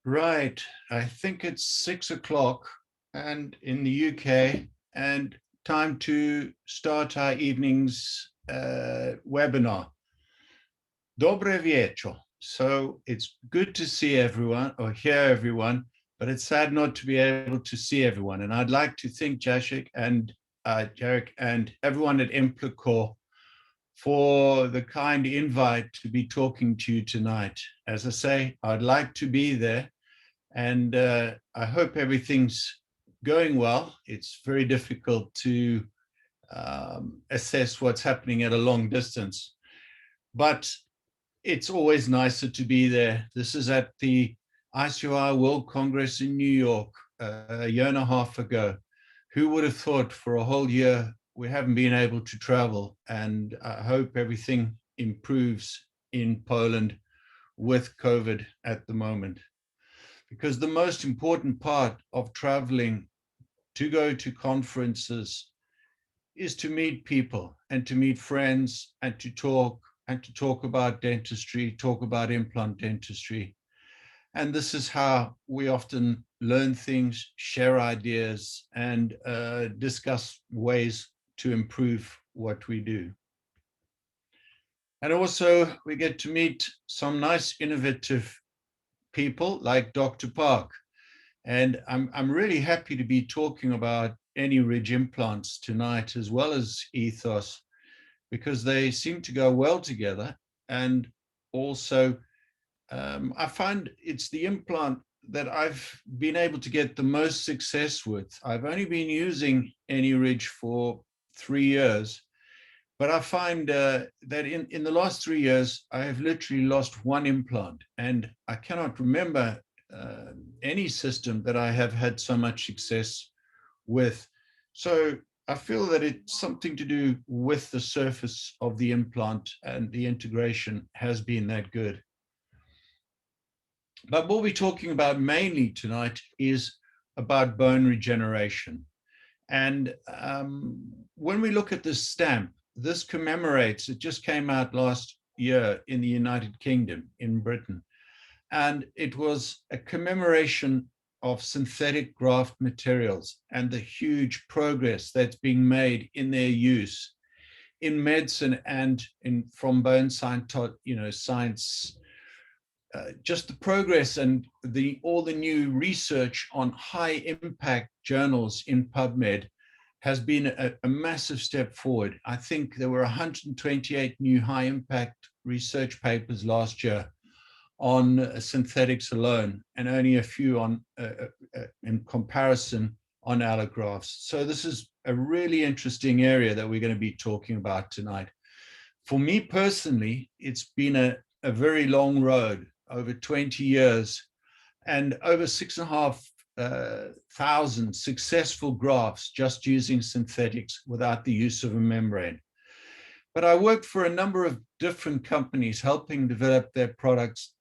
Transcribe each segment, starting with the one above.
Right, I think it's 6 o'clock and in the UK, and time to start our evening's webinar. Dobre wieczór. So it's good to see everyone or hear everyone, but it's sad not to be able to see everyone. And I'd like to thank Jacek and Jarek and everyone at Implicor for the kind invite to be talking to you tonight. As I say, I'd like to be there, and I hope everything's going well. It's very difficult to assess what's happening at a long distance, but it's always nicer to be there. This is at the ICOR World Congress in New York a year and a half ago. Who would have thought for a whole year we haven't been able to travel, and I hope everything improves in Poland with COVID at the moment. Because the most important part of traveling to go to conferences is to meet people and to meet friends and to talk about dentistry, talk about implant dentistry. And this is how we often learn things, share ideas, and discuss ways to improve what we do. And also we get to meet some nice innovative people like Dr. Park. And I'm really happy to be talking about AnyRidge implants tonight, as well as Ethos, because they seem to go well together. And also I find it's the implant that I've been able to get the most success with. I've only been using AnyRidge for 3 years, but I find that in the last 3 years, I have literally lost one implant, and I cannot remember any system that I have had so much success with. So I feel that it's something to do with the surface of the implant, and the integration has been that good. But what we're talking about mainly tonight is about bone regeneration. And when we look at this stamp, this commemorates, it just came out last year in the United Kingdom, in Britain. And it was a commemoration of synthetic graft materials and the huge progress that's being made in their use in medicine and from bone science, science. Just the progress and all the new research on high impact journals in PubMed has been a massive step forward. I think there were 128 new high impact research papers last year on synthetics alone, and only a few on in comparison on allografts. So this is a really interesting area that we're going to be talking about tonight. For me personally, it's been a very long road, over 20 years, and over 6,500 successful grafts just using synthetics without the use of a membrane. But I worked for a number of different companies helping develop their products,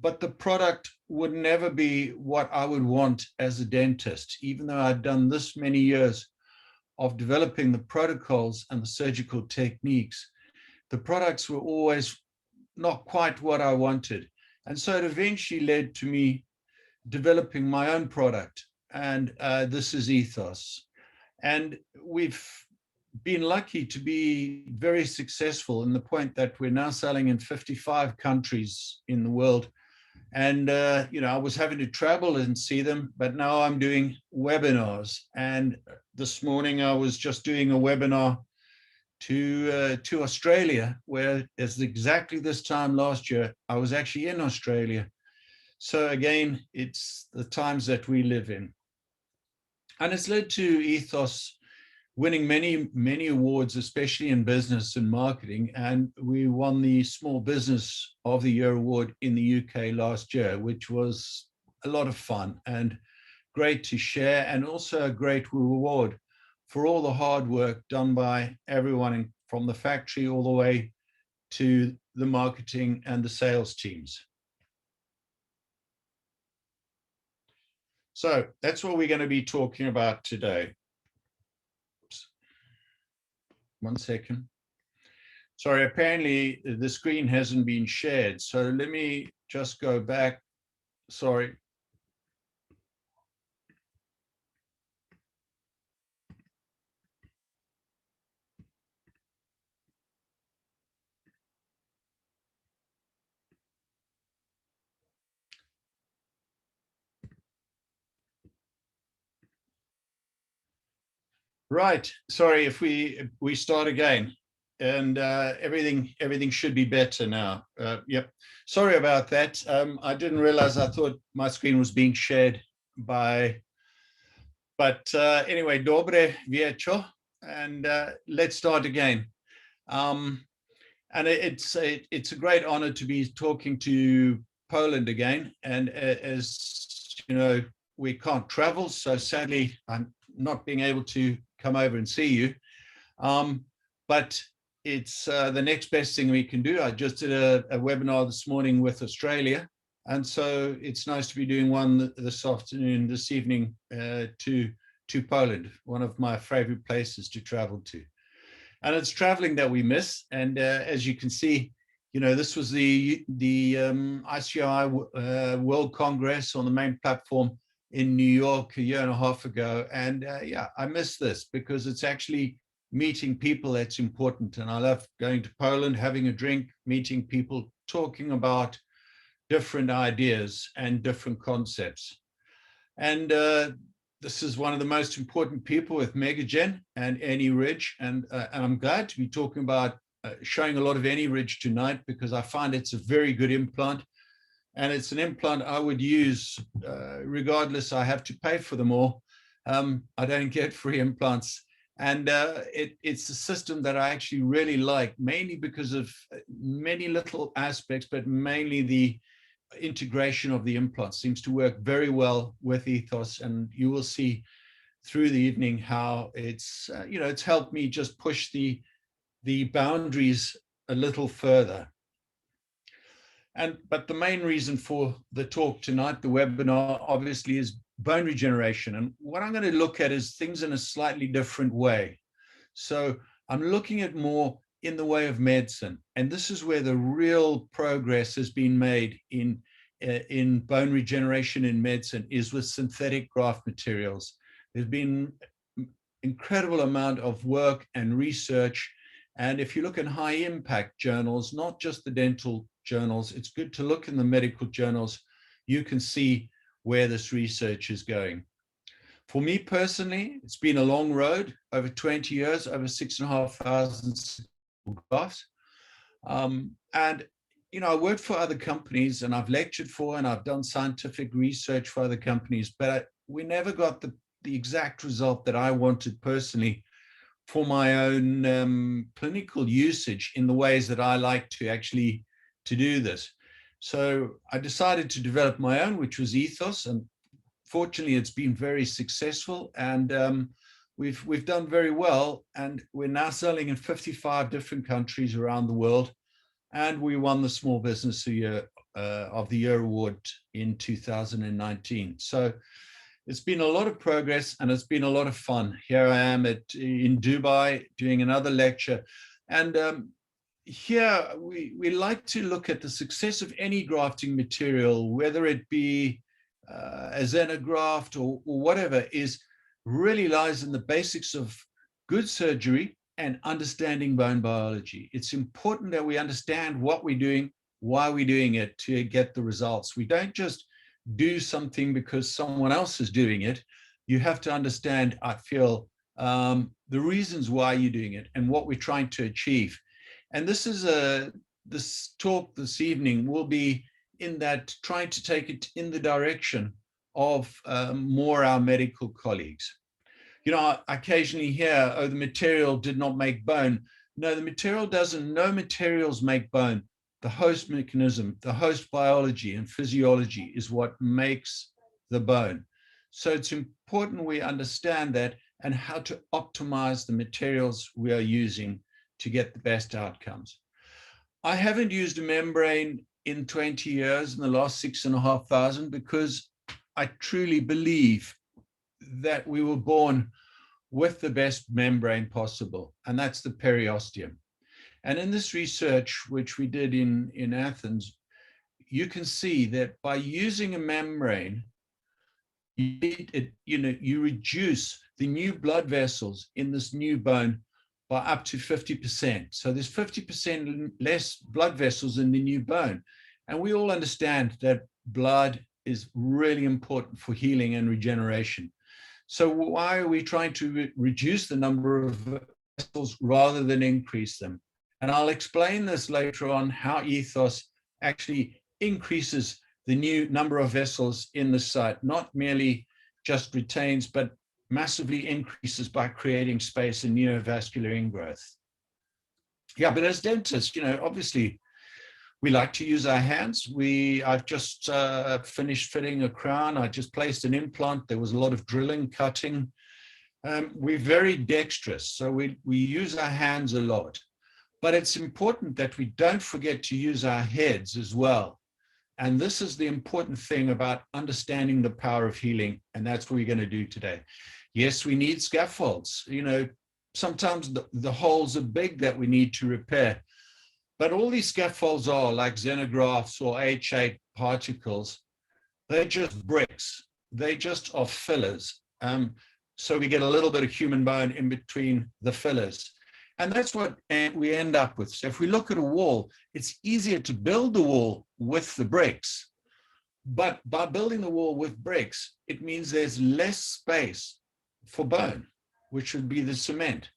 but the product would never be what I would want as a dentist, even though I'd done this many years of developing the protocols and the surgical techniques, the products were always not quite what I wanted. And so it eventually led to me developing my own product. And this is Ethos. And we've been lucky to be very successful in the point that we're now selling in 55 countries in the world. And, I was having to travel and see them, but now I'm doing webinars. And this morning I was just doing a webinar to Australia, where it's exactly this time last year, I was actually in Australia. So again, it's the times that we live in. And it's led to Ethos winning many, many awards, especially in business and marketing. And we won the Small Business of the Year award in the UK last year, which was a lot of fun and great to share, and also a great reward for all the hard work done by everyone from the factory all the way to the marketing and the sales teams. So that's what we're going to be talking about today. Oops. 1 second. Sorry, apparently the screen hasn't been shared. So let me just go back. Sorry. Right. Sorry if we start again, and everything should be better now. Yep. Sorry about that. I didn't realize. I thought my screen was being shared by. But anyway, dobre wieczór, and let's start again. And it's a great honor to be talking to Poland again. And as you know, we can't travel, so sadly, I'm not being able to come over and see you. But it's the next best thing we can do. I just did a webinar this morning with Australia. And so it's nice to be doing one this evening to Poland, one of my favorite places to travel to. And it's traveling that we miss. And as you can see, this was the ICI World Congress on the main platform in New York a year and a half ago. And yeah, I miss this because it's actually meeting people that's important. And I love going to Poland, having a drink, meeting people, talking about different ideas and different concepts. And this is one of the most important people with Megagen and AnyRidge. And I'm glad to be talking about showing a lot of AnyRidge tonight, because I find it's a very good implant. And it's an implant I would use regardless. I have to pay for them all. I don't get free implants. And it's a system that I actually really like, mainly because of many little aspects, but mainly the integration of the implant seems to work very well with Ethos. And you will see through the evening how it's, it's helped me just push the boundaries a little further. But the main reason for the talk tonight, the webinar, obviously is bone regeneration. And what I'm going to look at is things in a slightly different way. So I'm looking at more in the way of medicine. And this is where the real progress has been made in bone regeneration in medicine, is with synthetic graft materials. There's been incredible amount of work and research. And if you look in high impact journals, not just the dental journals, it's good to look in the medical journals. You can see where this research is going. For me personally, it's been a long road, over 20 years, over 6,500 grafts. And, I worked for other companies, and I've lectured for, and I've done scientific research for other companies, but we never got the exact result that I wanted personally for my own clinical usage in the ways that I like to actually to do this. So I decided to develop my own, which was Ethos, and fortunately it's been very successful, and we've done very well, and we're now selling in 55 different countries around the world, and we won the Small Business of the Year award in 2019. So It's been a lot of progress and it's been a lot of fun. Here I am in Dubai doing another lecture. And here we like to look at the success of any grafting material, whether it be a xenograft or whatever, is really lies in the basics of good surgery and understanding bone biology. It's important that we understand what we're doing, why we're doing it to get the results. We don't just do something because someone else is doing it. You have to understand, I feel, the reasons why you're doing it and what we're trying to achieve. And this talk this evening will be in that, trying to take it in the direction of more our medical colleagues. You know, I occasionally hear, oh, the material did not make bone. No, the material doesn't. No materials make bone. The host mechanism, the host biology and physiology is what makes the bone. So it's important we understand that and how to optimize the materials we are using to get the best outcomes. I haven't used a membrane in 20 years, in the last 6,500, because I truly believe that we were born with the best membrane possible, and that's the periosteum. And in this research, which we did in Athens, you can see that by using a membrane, you reduce the new blood vessels in this new bone by up to 50%. So there's 50% less blood vessels in the new bone. And we all understand that blood is really important for healing and regeneration. So why are we trying to reduce the number of vessels rather than increase them? And I'll explain this later on, how ethos actually increases the new number of vessels in the site, not merely just retains, but massively increases by creating space and neurovascular ingrowth. Yeah, but as dentists, you know, obviously we like to use our hands. I've just finished fitting a crown. I just placed an implant. There was a lot of drilling, cutting. We're very dexterous, so we use our hands a lot. But it's important that we don't forget to use our heads as well. And this is the important thing about understanding the power of healing. And that's what we're going to do today. Yes, we need scaffolds. You know, sometimes the holes are big that we need to repair. But all these scaffolds are like xenografts or H8 particles. They're just bricks. They just are fillers. So we get a little bit of human bone in between the fillers. And that's what we end up with. So if we look at a wall, it's easier to build the wall with the bricks. But by building the wall with bricks, it means there's less space for bone, which would be the cement.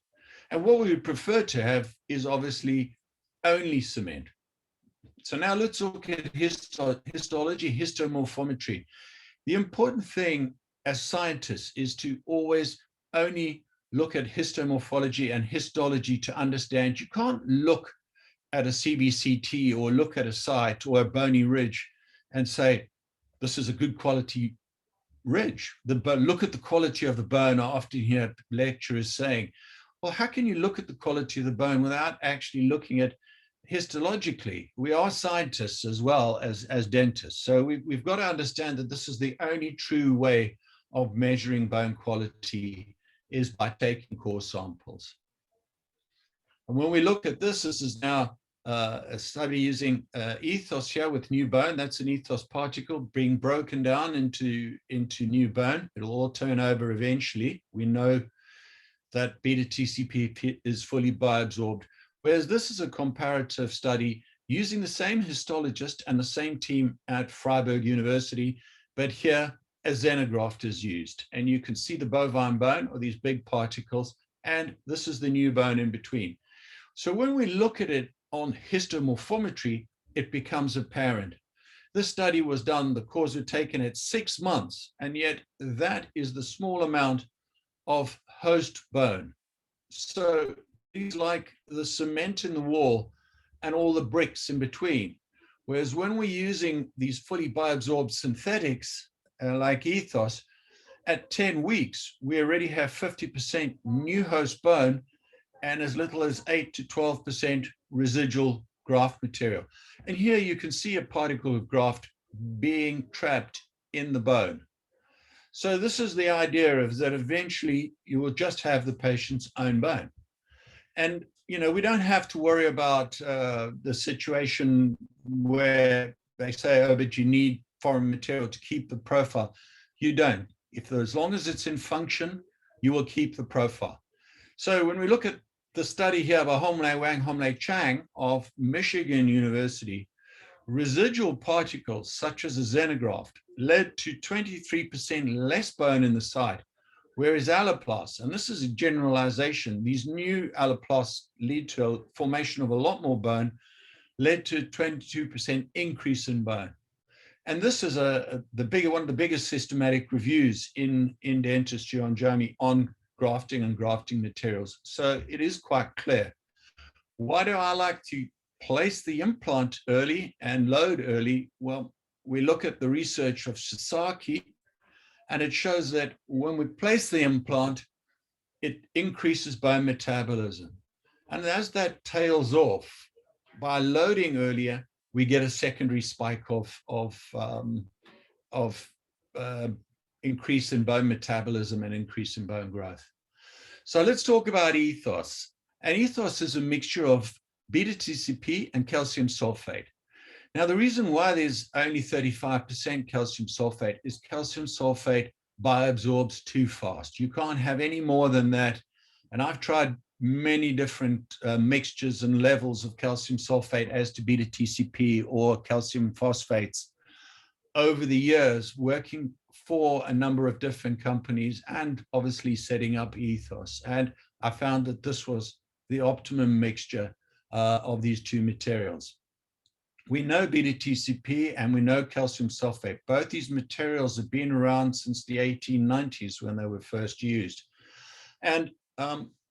And what we would prefer to have is obviously only cement. So now let's look at histology, histomorphometry. The important thing as scientists is to always only look at histomorphology and histology to understand. You can't look at a CBCT or look at a site or a bony ridge and say, this is a good quality ridge. Look at the quality of the bone. I often hear lecturers saying, well, how can you look at the quality of the bone without actually looking at histologically? We are scientists as well as dentists. So we've got to understand that this is the only true way of measuring bone quality, is by taking core samples. And when we look at this is now a study using ethos here with new bone. That's an ethos particle being broken down into new bone. It'll all turn over eventually. We know that beta TCP is fully bioabsorbed, whereas this is a comparative study using the same histologist and the same team at Freiburg University, but here a xenograft is used. And you can see the bovine bone, or these big particles, and this is the new bone in between. So when we look at it on histomorphometry, it becomes apparent. This study was done, the cores were taken at 6 months, and yet that is the small amount of host bone. So it's like the cement in the wall and all the bricks in between. Whereas when we're using these fully bioabsorbed synthetics, like ethos, at 10 weeks, we already have 50% new host bone and as little as 8 to 12% residual graft material. And here you can see a particle of graft being trapped in the bone. So this is the idea of that eventually you will just have the patient's own bone. And, we don't have to worry about the situation where they say, oh, but you need foreign material to keep the profile. You don't. As long as it's in function, you will keep the profile. So when we look at the study here by Homlei Wang, Homlei Chang of Michigan University, residual particles such as a xenograft led to 23% less bone in the site, whereas alloplasts, and this is a generalization, these new alloplasts lead to a formation of a lot more bone, led to 22% increase in bone. And this is one of the biggest systematic reviews in dentistry on JOMI on grafting and grafting materials. So it is quite clear. Why do I like to place the implant early and load early? Well, we look at the research of Sasaki, and it shows that when we place the implant, it increases bone metabolism. And as that tails off, by loading earlier, we get a secondary spike of increase in bone metabolism and increase in bone growth. So let's talk about ethos. And ethos is a mixture of beta-TCP and calcium sulfate. Now, the reason why there's only 35% calcium sulfate is calcium sulfate bioabsorbs too fast. You can't have any more than that. And I've tried many different mixtures and levels of calcium sulfate as to beta-TCP or calcium phosphates over the years, working for a number of different companies and obviously setting up ethos. And I found that this was the optimum mixture of these two materials. We know beta-TCP and we know calcium sulfate. Both these materials have been around since the 1890s when they were first used. And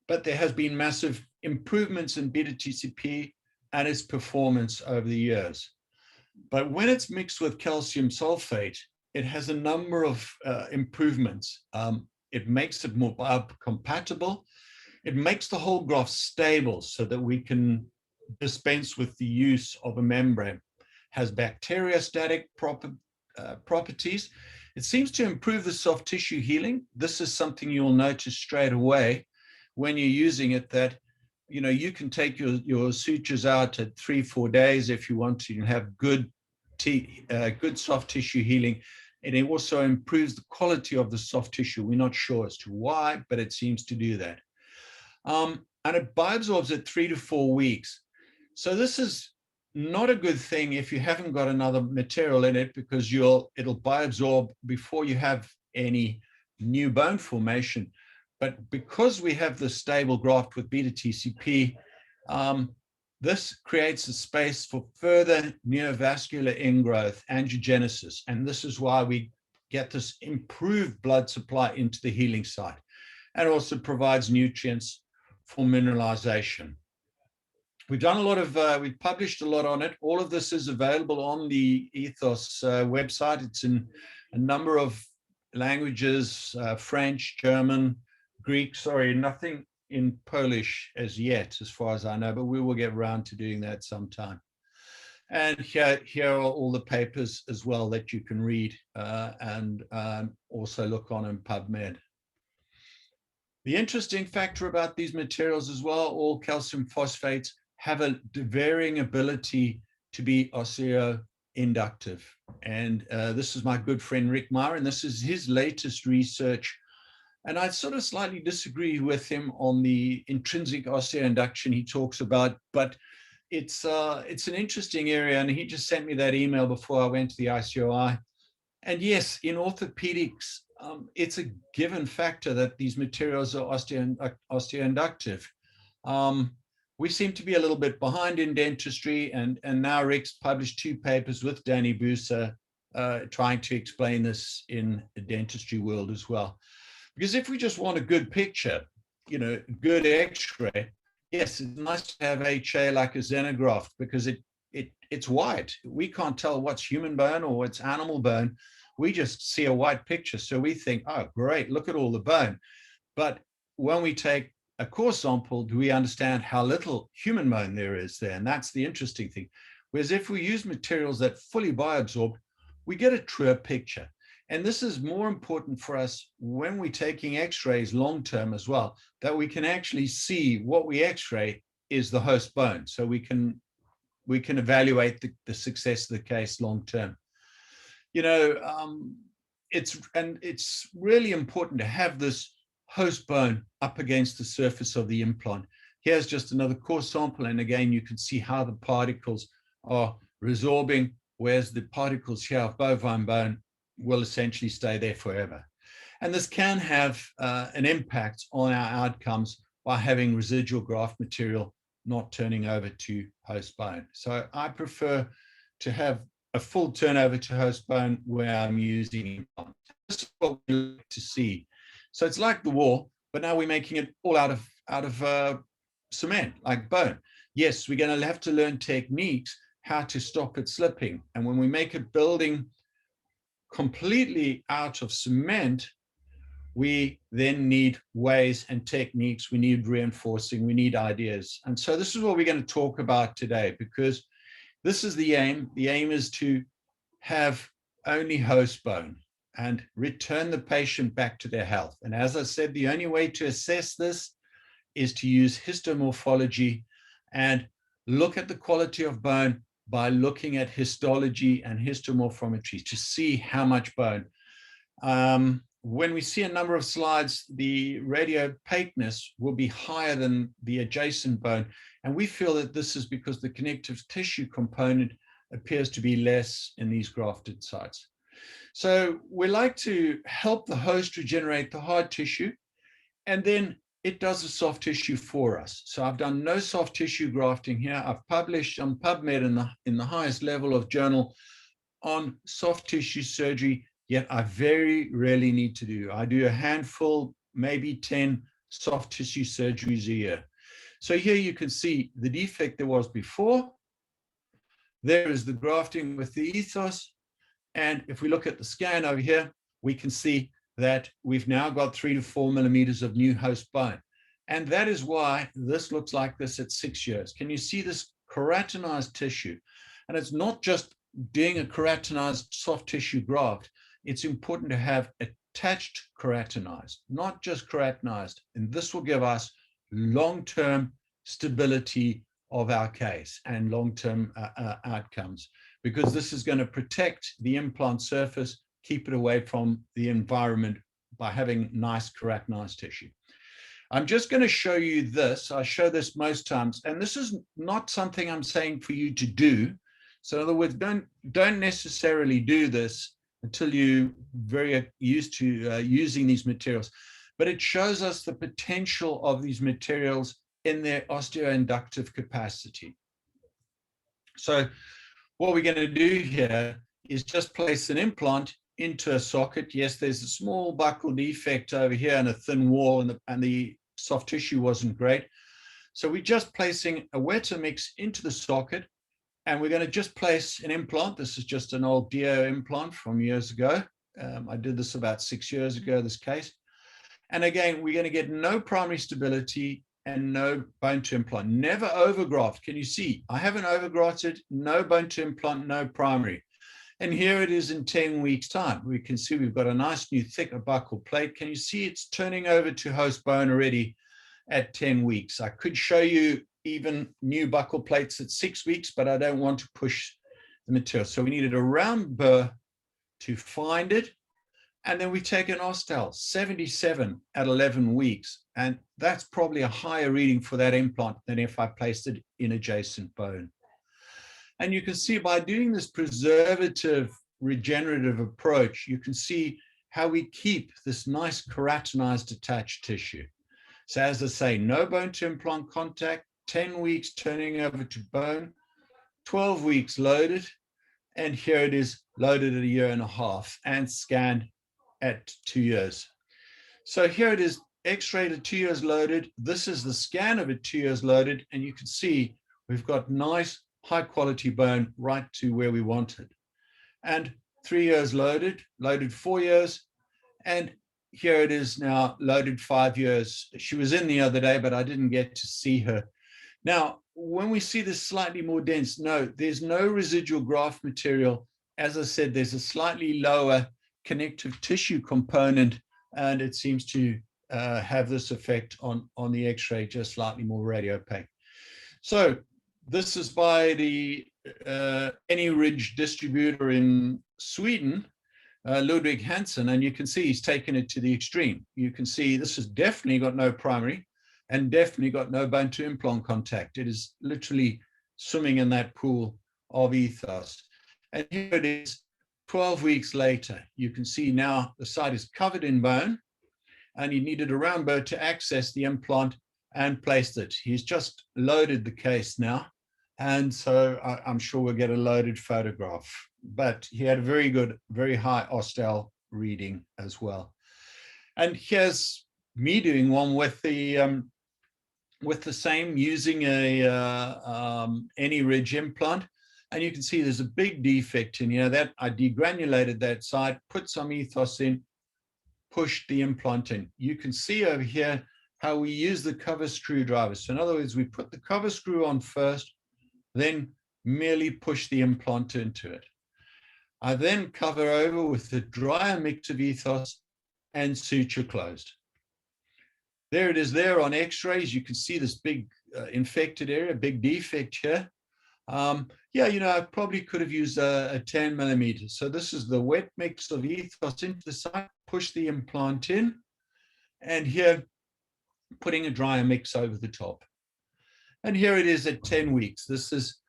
but there has been massive improvements in beta-TCP and its performance over the years. But when it's mixed with calcium sulfate, it has a number of improvements. It makes it more biocompatible. It makes the whole graft stable so that we can dispense with the use of a membrane. Has bacteriostatic properties. It seems to improve the soft tissue healing. This is something you'll notice straight away when you're using it, that you can take your sutures out at 3-4 days if you want to have good soft tissue healing. And it also improves the quality of the soft tissue. We're not sure as to why, but it seems to do that. And it bioabsorbs at 3 to 4 weeks. So this is not a good thing if you haven't got another material in it, because it'll bioabsorb before you have any new bone formation. But because we have the stable graft with beta-TCP, this creates a space for further neovascular ingrowth, angiogenesis. And this is why we get this improved blood supply into the healing site, and also provides nutrients for mineralization. We've done a lot of, we've published a lot on it. All of this is available on the Ethos website. It's in a number of languages, French, German, Greek, nothing in Polish as yet, as far as I know, but we will get around to doing that sometime. And here are all the papers as well that you can read and also look on in PubMed. The interesting factor about these materials as well, all calcium phosphates have a varying ability to be osteoinductive. And this is my good friend Rick Meyer, and this is his latest research. And I sort of slightly disagree with him on the intrinsic osteoinduction he talks about, but it's an interesting area. And he just sent me that email before I went to the ICOI. And yes, in orthopedics, it's a given factor that these materials are osteoinductive. We seem to be a little bit behind in dentistry, and now Rick's published 2 papers with Danny Busa trying to explain this in the dentistry world as well. Because if we just want a good picture, good x-ray, yes, it's nice to have HA like a xenograft because it's white. We can't tell what's human bone or what's animal bone. We just see a white picture. So we think, oh, great, look at all the bone. But when we take a core sample, do we understand how little human bone there is there? And that's the interesting thing. Whereas if we use materials that fully bioabsorb, we get a truer picture. And this is more important for us when we're taking x-rays long-term as well, that we can actually see what we x-ray is the host bone. So we can evaluate the success of the case long-term. It's really important to have this host bone up against the surface of the implant. Here's just another core sample. And again, you can see how the particles are resorbing, whereas the particles here of bovine bone will essentially stay there forever. And this can have an impact on our outcomes by having residual graft material not turning over to host bone. So I prefer to have a full turnover to host bone where I'm using implant. This is what we like to see. So it's like the wall, but now we're making it all out of cement, like bone. Yes, we're going to have to learn techniques how to stop it slipping. And when we make a building completely out of cement, we then need ways and techniques. We need reinforcing. We need ideas. And so this is what we're going to talk about today, because this is the aim. The aim is to have only host bone and return the patient back to their health. And as I said, the only way to assess this is to use histomorphology and look at the quality of bone by looking at histology and histomorphometry to see how much bone. When we see a number of slides, the radiopaqueness will be higher than the adjacent bone. And we feel that this is because the connective tissue component appears to be less in these grafted sites. So we like to help the host regenerate the hard tissue, and then it does the soft tissue for us. So I've done no soft tissue grafting here. I've published on PubMed in the highest level of journal on soft tissue surgery, yet I very rarely need to do. I do a handful, maybe 10 soft tissue surgeries a year. So here you can see the defect there was before. There is the grafting with the ethos. And if we look at the scan over here, we can see that we've now got 3 to 4 millimeters of new host bone. And that is why this looks like this at 6 years. Can you see this keratinized tissue? And it's not just doing a keratinized soft tissue graft. It's important to have attached keratinized, not just keratinized. And this will give us long-term stability of our case and long-term outcomes, because this is going to protect the implant surface, keep it away from the environment by having nice keratinized tissue. I'm just going to show you this. I show this most times, and this is not something I'm saying for you to do. So in other words, don't necessarily do this until you're very used to using these materials. But it shows us the potential of these materials in their osteoinductive capacity. So what we're going to do here is just place an implant into a socket. Yes, there's a small buccal defect over here and a thin wall, and the soft tissue wasn't great. So we're just placing a Wetamix into the socket, and we're going to just place an implant. This is just an old DO implant from years ago. I did this about 6 years ago, this case. And again, we're going to get no primary stability and no bone to implant. Never overgraft. Can you see? I haven't overgrafted, no bone to implant, no primary. And here it is in 10 weeks' time. We can see we've got a nice new thicker buccal plate. Can you see it's turning over to host bone already at 10 weeks? I could show you even new buccal plates at 6 weeks, but I don't want to push the material. So we needed a round burr to find it. And then we take an Ostel, 77 at 11 weeks. And that's probably a higher reading for that implant than if I placed it in adjacent bone. And you can see by doing this preservative regenerative approach, you can see how we keep this nice keratinized attached tissue. So as I say, no bone to implant contact, 10 weeks turning over to bone, 12 weeks loaded. And here it is loaded at 1.5 years and scanned at 2 years. So here it is x-rayed at 2 years loaded. This is the scan of it 2 years loaded. And you can see we've got nice high quality bone right to where we wanted. And 3 years loaded 4 years. And here it is now loaded 5 years. She was in the other day, but I didn't get to see her. Now, when we see this slightly more dense, no, there's no residual graft material. As I said, there's a slightly lower connective tissue component, and it seems to have this effect on the X-ray, just slightly more radiopaque. So this is by the Any Ridge distributor in Sweden, Ludwig Hansen, and you can see he's taken it to the extreme. You can see this has definitely got no primary and definitely got no bone to implant contact. It is literally swimming in that pool of ethos. And here it is 12 weeks later. You can see now the site is covered in bone, and he needed a round burr to access the implant and placed it. He's just loaded the case now, and so I'm sure we'll get a loaded photograph. But he had a very good, very high Ostel reading as well. And here's me doing one with the same, using a Any Ridge implant. And you can see there's a big defect in here that I degranulated that side, put some ethos in, pushed the implant in. You can see over here how we use the cover screwdriver. So in other words, we put the cover screw on first, then merely push the implant into it. I then cover over with the drier mix of ethos and suture closed. There it is there on X-rays. You can see this big infected area, big defect here. Yeah, you know, I probably could have used a 10 millimeters. So this is the wet mix of ethos into the site, push the implant in, and here putting a drier mix over the top. And here it is at 10 weeks. This is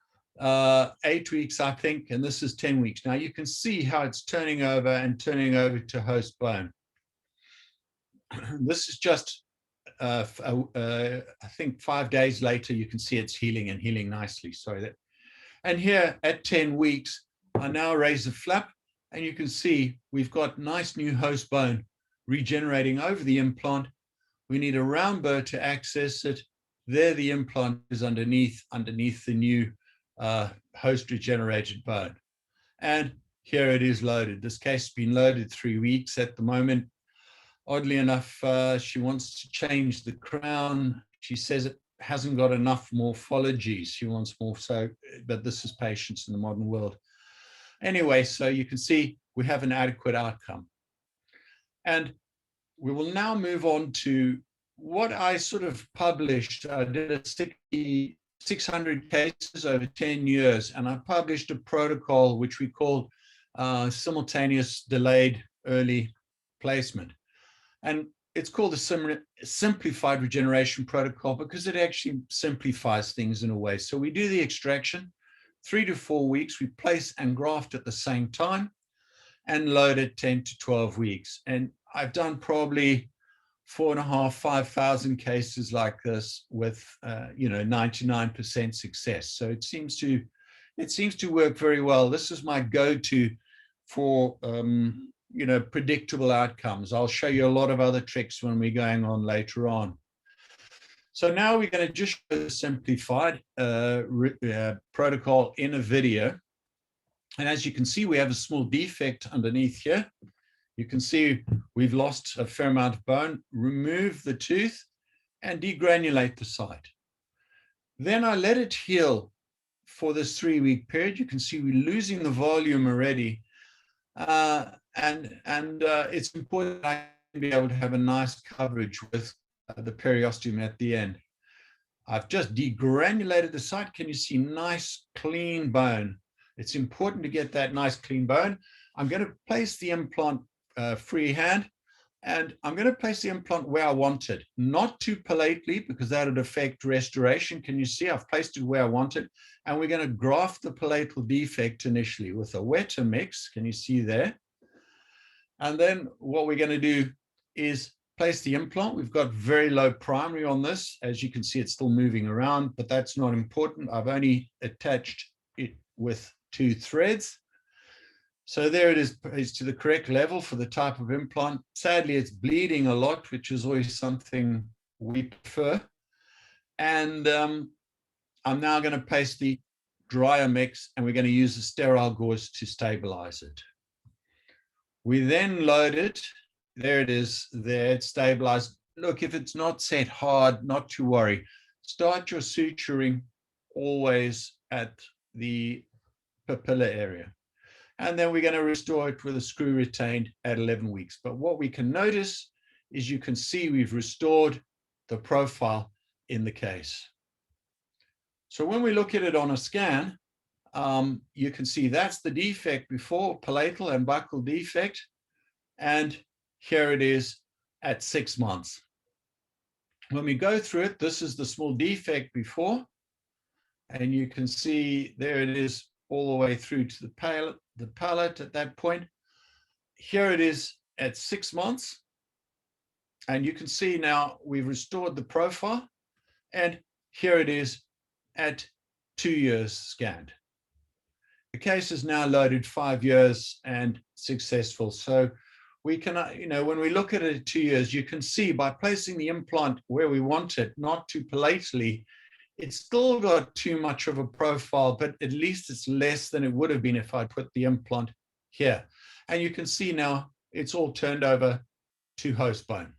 8 weeks, I think, and this is 10 weeks. Now you can see how it's turning over and turning over to host bone. This is just, I think 5 days later, you can see it's healing and healing nicely. Sorry that. And here at 10 weeks, I now raise the flap, and you can see we've got nice new host bone regenerating over the implant. We need a round burr to access it. There the implant is underneath the new host regenerated bone. And here it is loaded. This case has been loaded 3 weeks at the moment. Oddly enough, she wants to change the crown. She says it hasn't got enough morphology. She wants more, so, but this is patience in the modern world. Anyway, so you can see we have an adequate outcome. And we will now move on to what I sort of published. I did a 600 cases over 10 years, and I published a protocol which we called simultaneous delayed early placement. And it's called a simplified regeneration protocol because it actually simplifies things in a way. So we do the extraction, 3 to 4 weeks, we place and graft at the same time, and load at 10 to 12 weeks. And I've done probably 4,500, 5,000 cases like this with 99% success. So it seems to work very well. This is my go-to for predictable outcomes. I'll show you a lot of other tricks when we're going on later on. So now we're going to just show the simplified protocol in a video. And as you can see, we have a small defect underneath here. You can see we've lost a fair amount of bone. Remove the tooth and degranulate the site. Then I let it heal for this 3-week period. You can see we're losing the volume already. And it's important that I can be able to have a nice coverage with the periosteum at the end. I've just degranulated the site. Can you see nice clean bone? It's important to get that nice clean bone. I'm going to place the implant freehand, and I'm going to place the implant where I want it, not too palately because that would affect restoration. Can you see I've placed it where I want it? And we're going to graft the palatal defect initially with a wetter mix. Can you see there? And then what we're going to do is place the implant. We've got very low primary on this. As you can see, it's still moving around, but that's not important. I've only attached it with 2 threads. So there it is to the correct level for the type of implant. Sadly, it's bleeding a lot, which is always something we prefer. And I'm now going to place the drier mix, and we're going to use a sterile gauze to stabilize it. We then load it. There it is, there, it's stabilized. Look, if it's not set hard, not to worry. Start your suturing always at the papilla area. And then we're going to restore it with a screw retained at 11 weeks. But what we can notice is you can see we've restored the profile in the case. So when we look at it on a scan, you can see that's the defect before, palatal and buccal defect. And here it is at 6 months. When we go through it, this is the small defect before. And you can see there it is all the way through to the palate at that point. Here it is at 6 months. And you can see now we've restored the profile. And here it is at 2 years scanned. The case is now loaded 5 years and successful. So we can, when we look at it at 2 years, you can see by placing the implant where we want it, not too palatally, it's still got too much of a profile, but at least it's less than it would have been if I put the implant here. And you can see now it's all turned over to host bone.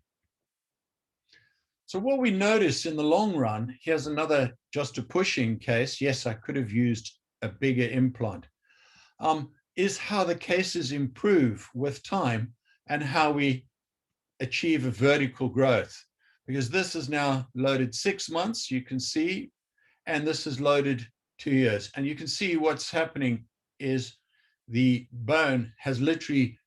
So what we notice in the long run, here's another just a pushing case. Yes, I could have used a bigger implant, is how the cases improve with time and how we achieve a vertical growth. Because this is now loaded 6 months, you can see, and this is loaded 2 years. And you can see what's happening is the bone has literally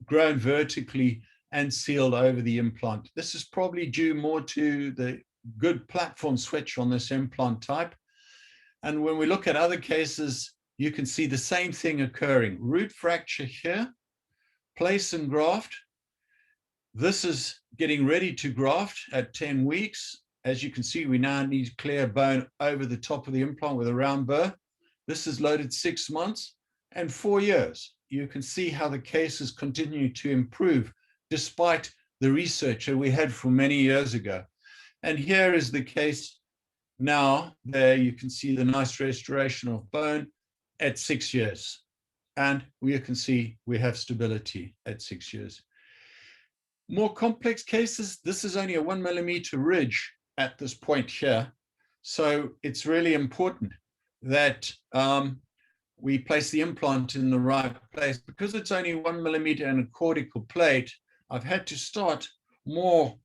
grown vertically and sealed over the implant. This is probably due more to the good platform switch on this implant type. And when we look at other cases, you can see the same thing occurring. Root fracture here, place and graft. This is getting ready to graft at 10 weeks. As you can see, we now need to clear bone over the top of the implant with a round burr. This is loaded 6 months and 4 years. You can see how the cases continue to improve despite the research that we had from many years ago. And here is the case now. There you can see the nice restoration of bone at 6 years. And you can see we have stability at 6 years. More complex cases, this is only a 1 millimeter ridge at this point here. So it's really important that we place the implant in the right place. Because it's only 1 millimeter and a cortical plate, I've had to start more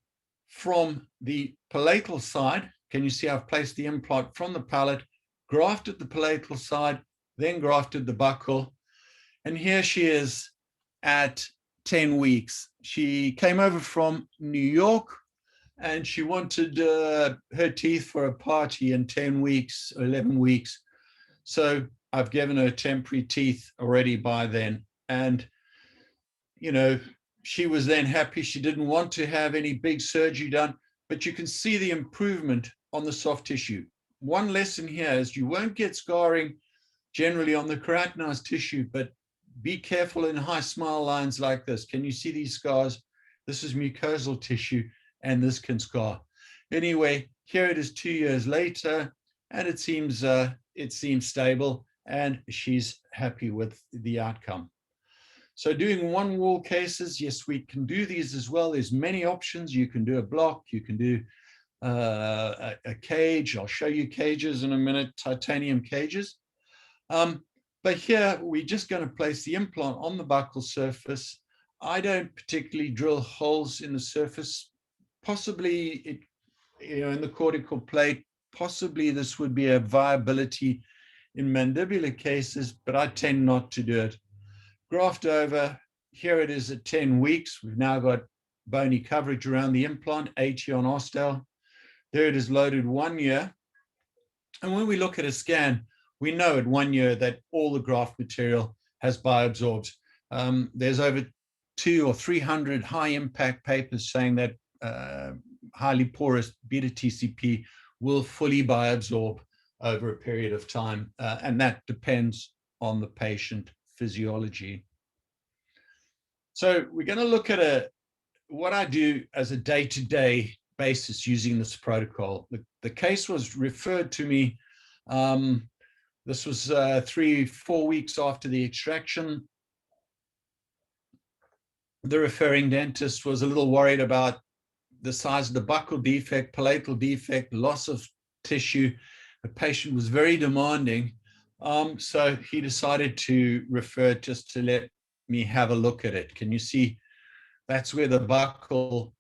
from the palatal side. Can you see I've placed the implant from the palate, grafted the palatal side, then grafted the buccal. And here she is at 10 weeks. She came over from New York and she wanted her teeth for a party in 10 weeks, 11 weeks. So I've given her temporary teeth already by then. And, she was then happy. She didn't want to have any big surgery done, but you can see the improvement on the soft tissue. One lesson here is you won't get scarring generally on the keratinized tissue, but be careful in high smile lines like this. Can you see these scars? This is mucosal tissue and this can scar. Anyway, here it is 2 years later and it seems stable and she's happy with the outcome. So doing one wall cases, yes, we can do these as well. There's many options. You can do a block, you can do a cage. I'll show you cages in a minute, titanium cages. But here we're just going to place the implant on the buccal surface. I don't particularly drill holes in the surface. Possibly, in the cortical plate, possibly this would be a viability in mandibular cases, but I tend not to do it. Graft over, here it is at 10 weeks. We've now got bony coverage around the implant, 80 on Ostel. There it is loaded 1 year. And when we look at a scan, we know at 1 year that all the graft material has bioabsorbed. There's over 200 or 300 high impact papers saying that highly porous beta TCP will fully bioabsorb over a period of time. And that depends on the patient physiology. So we're going to look at what I do as a day-to-day basis using this protocol. The case was referred to me. This was 3-4 weeks after the extraction. The referring dentist was a little worried about the size of the buccal defect, palatal defect, loss of tissue. The patient was very demanding. So he decided to refer just to let me have a look at it. Can you see? That's where the buckle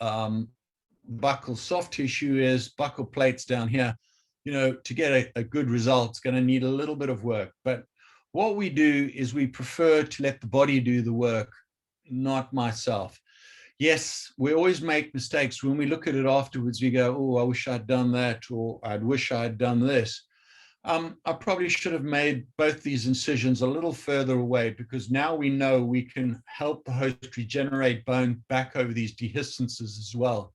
soft tissue is, buckle plates down here. You know, to get a good result, it's going to need a little bit of work. But what we do is we prefer to let the body do the work, not myself. Yes, we always make mistakes. When we look at it afterwards, we go, oh, I wish I'd done that, or I'd wish I'd done this. I probably should have made both these incisions a little further away, because now we know we can help the host regenerate bone back over these dehiscences as well.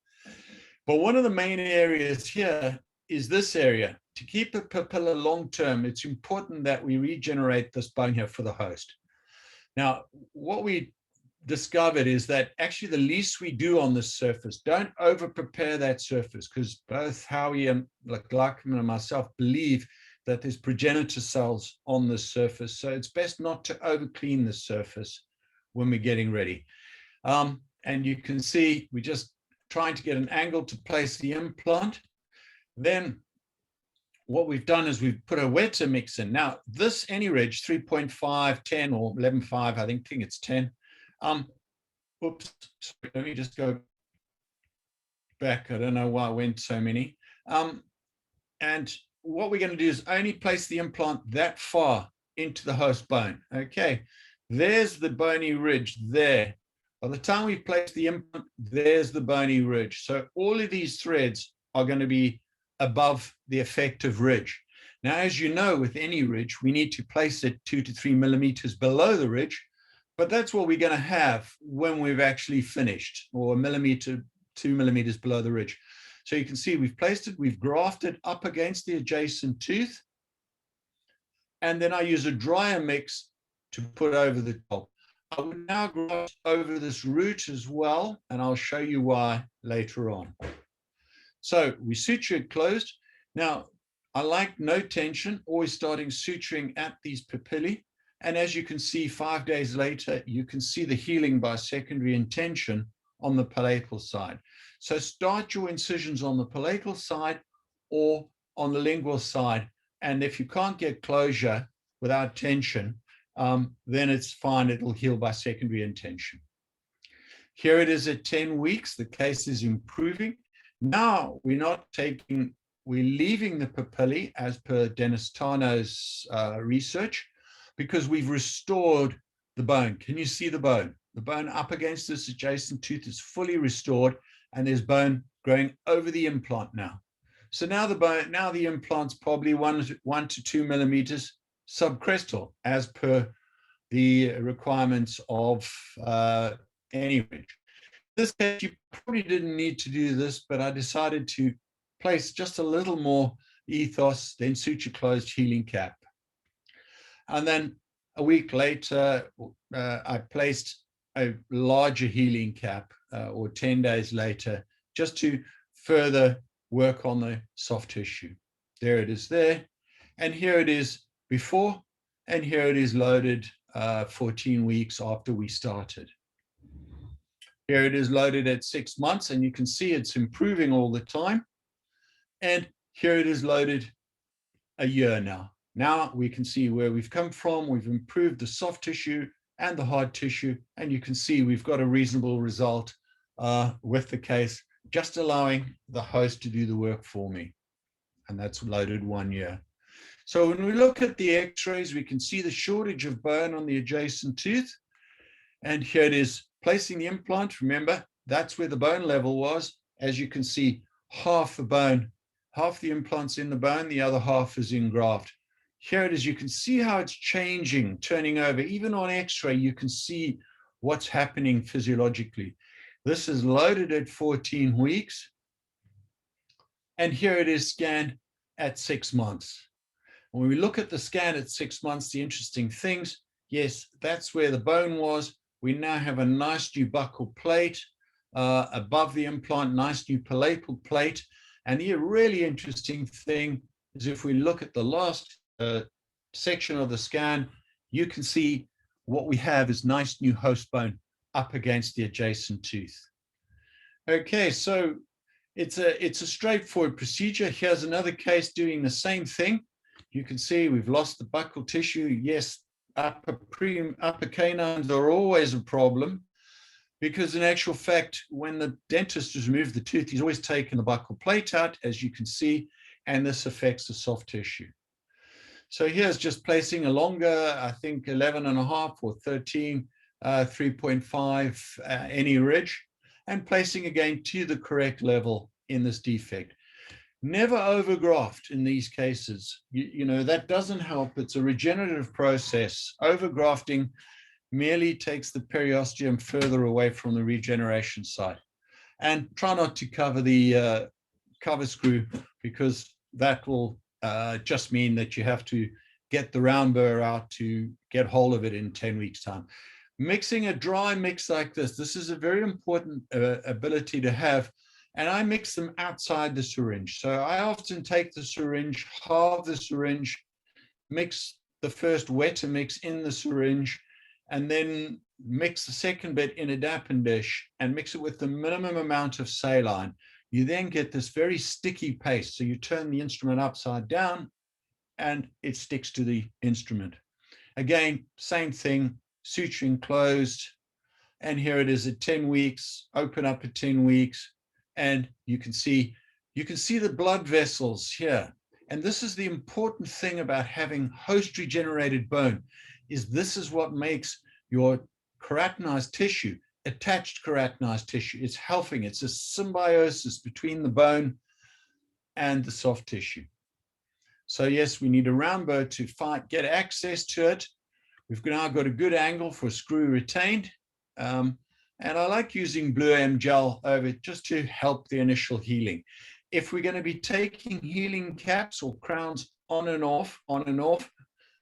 But one of the main areas here is this area. To keep a papilla long-term, it's important that we regenerate this bone here for the host. Now, what we discovered is that actually the least we do on this surface, don't over-prepare that surface, because both Howie and Glycom and myself believe that there's progenitor cells on this surface. So it's best not to over-clean the surface when we're getting ready. And you can see we're just trying to get an angle to place the implant. Then what we've done is we've put a weta mix in. Now, this AnyReg 3.5, 10, or 11.5, I think it's 10. Oops, sorry, let me just go back. I don't know why I went so many. And what we're going to do is only place the implant that far into the host bone. Okay, there's the bony ridge there. By the time we place the implant, there's the bony ridge. So all of these threads are going to be above the effective ridge. Now, as you know, with any ridge, we need to place it 2 to 3 millimeters below the ridge, but that's what we're going to have when we've actually finished, or 1 millimeter, 2 millimeters below the ridge. So you can see we've placed it, we've grafted up against the adjacent tooth, and then I use a dryer mix to put over the top. I will now graft over this root as well, and I'll show you why later on. So we suture it closed. Now, I like no tension, always starting suturing at these papillae. And as you can see, 5 days later, you can see the healing by secondary intention on the palatal side. So start your incisions on the palatal side or on the lingual side. And if you can't get closure without tension, then it's fine. It'll heal by secondary intention. Here it is at 10 weeks. The case is improving. Now we're leaving the papillae as per Dennis Tano's research, because we've restored the bone. Can you see the bone? The bone up against this adjacent tooth is fully restored, and there's bone growing over the implant now. So now the implant's probably 1 to 2 millimeters subcrestal, as per the requirements of AnyReg. This case, you probably didn't need to do this, but I decided to place just a little more ethos, then suture closed healing cap. And then a week later, I placed a larger healing cap, or 10 days later, just to further work on the soft tissue. There it is there. And here it is before, and here it is loaded 14 weeks after we started. Here it is loaded at 6 months, and you can see it's improving all the time. And here it is loaded a year now. Now we can see where we've come from. We've improved the soft tissue and the hard tissue, and you can see we've got a reasonable result with the case, just allowing the host to do the work for me. And that's loaded 1 year. So when we look at the x-rays, we can see the shortage of bone on the adjacent tooth. And here it is placing the implant. Remember, that's where the bone level was. As you can see, half the bone, half the implant's in the bone, the other half is in graft. Here it is. You can see how it's changing, turning over. Even on x-ray, you can see what's happening physiologically. This is loaded at 14 weeks. And here it is scanned at 6 months. When we look at the scan at 6 months, the interesting things, yes, that's where the bone was. We now have a nice new buccal plate above the implant, nice new palatal plate. And the really interesting thing is if we look at the last section of the scan, you can see what we have is nice new host bone up against the adjacent tooth. Okay, so it's a straightforward procedure. Here's another case doing the same thing. You can see we've lost the buccal tissue. Yes, upper canines are always a problem, because in actual fact, when the dentist has removed the tooth, he's always taken the buccal plate out, as you can see, and this affects the soft tissue. So here's just placing a longer, I think 11.5 or 13, 3.5 any ridge, and placing again to the correct level in this defect. Never overgraft in these cases. You know, that doesn't help. It's a regenerative process. Overgrafting merely takes the periosteum further away from the regeneration site. And try not to cover the cover screw, because that will just mean that you have to get the round burr out to get hold of it in 10 weeks' time. Mixing a dry mix like this is a very important ability to have. And I mix them outside the syringe. So I often take the syringe, halve the syringe, mix the first wetter mix in the syringe, and then mix the second bit in a dampened dish and mix it with the minimum amount of saline. You then get this very sticky paste. So you turn the instrument upside down and it sticks to the instrument. Again, same thing, suturing closed. And here it is at 10 weeks, open up at 10 weeks. And you can see the blood vessels here. And this is the important thing about having host regenerated bone, is this is what makes your keratinized tissue, attached keratinized tissue. It's helping. It's a symbiosis between the bone and the soft tissue. So yes, we need a round burr to get access to it. We've now got a good angle for screw retained. And I like using Blue M gel over it just to help the initial healing. If we're going to be taking healing caps or crowns on and off,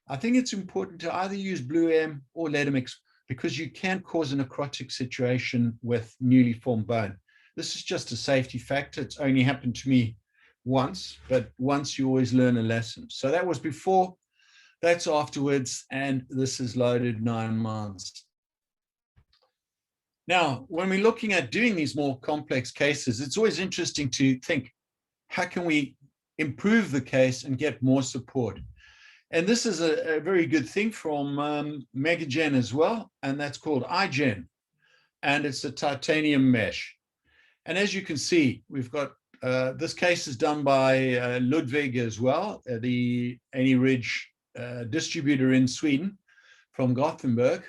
I think it's important to either use Blue M or Ledomix, because you can cause a necrotic situation with newly formed bone. This is just a safety factor. It's only happened to me once, but once you always learn a lesson. So that was before, that's afterwards, and this is loaded 9 months. Now, when we're looking at doing these more complex cases, it's always interesting to think, how can we improve the case and get more support? And this is a very good thing from Megagen as well, and that's called iGen, and it's a titanium mesh. And as you can see, we've got, this case is done by Ludwig as well, the Any Ridge distributor in Sweden from Gothenburg.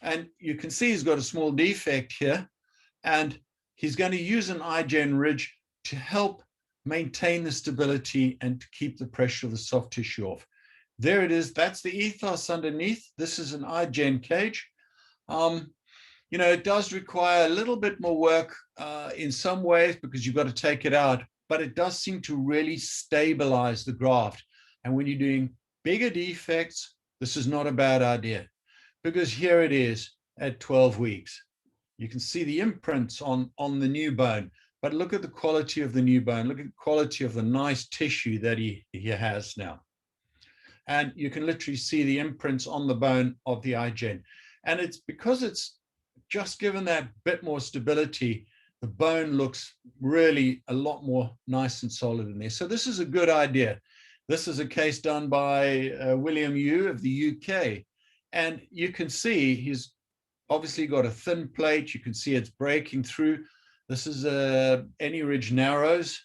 And you can see he's got a small defect here, and he's going to use an iGen ridge to help maintain the stability and to keep the pressure of the soft tissue off. There it is. That's the ethos underneath. This is an iGen cage. You know, it does require a little bit more work in some ways, because you've got to take it out, but it does seem to really stabilize the graft. And when you're doing bigger defects, this is not a bad idea. Because here it is at 12 weeks. You can see the imprints on the new bone, but look at the quality of the new bone. Look at the quality of the nice tissue that he has now. And you can literally see the imprints on the bone of the iGen. And it's because it's just given that bit more stability, the bone looks really a lot more nice and solid in there. So this is a good idea. This is a case done by William Yu of the UK. And you can see he's obviously got a thin plate. You can see it's breaking through. This is Any Ridge narrows,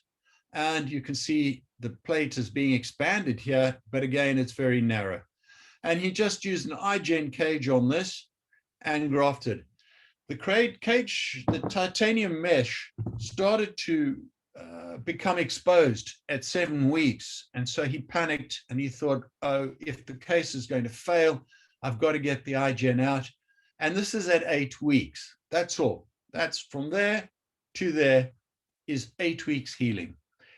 and you can see the plate is being expanded here, but again, it's very narrow. And he just used an iGen cage on this and grafted. The cage, the titanium mesh, started to become exposed at 7 weeks. And so he panicked and he thought, oh, if the case is going to fail, I've got to get the iGen out. And this is at 8 weeks. That's all. That's from there to there is 8 weeks healing.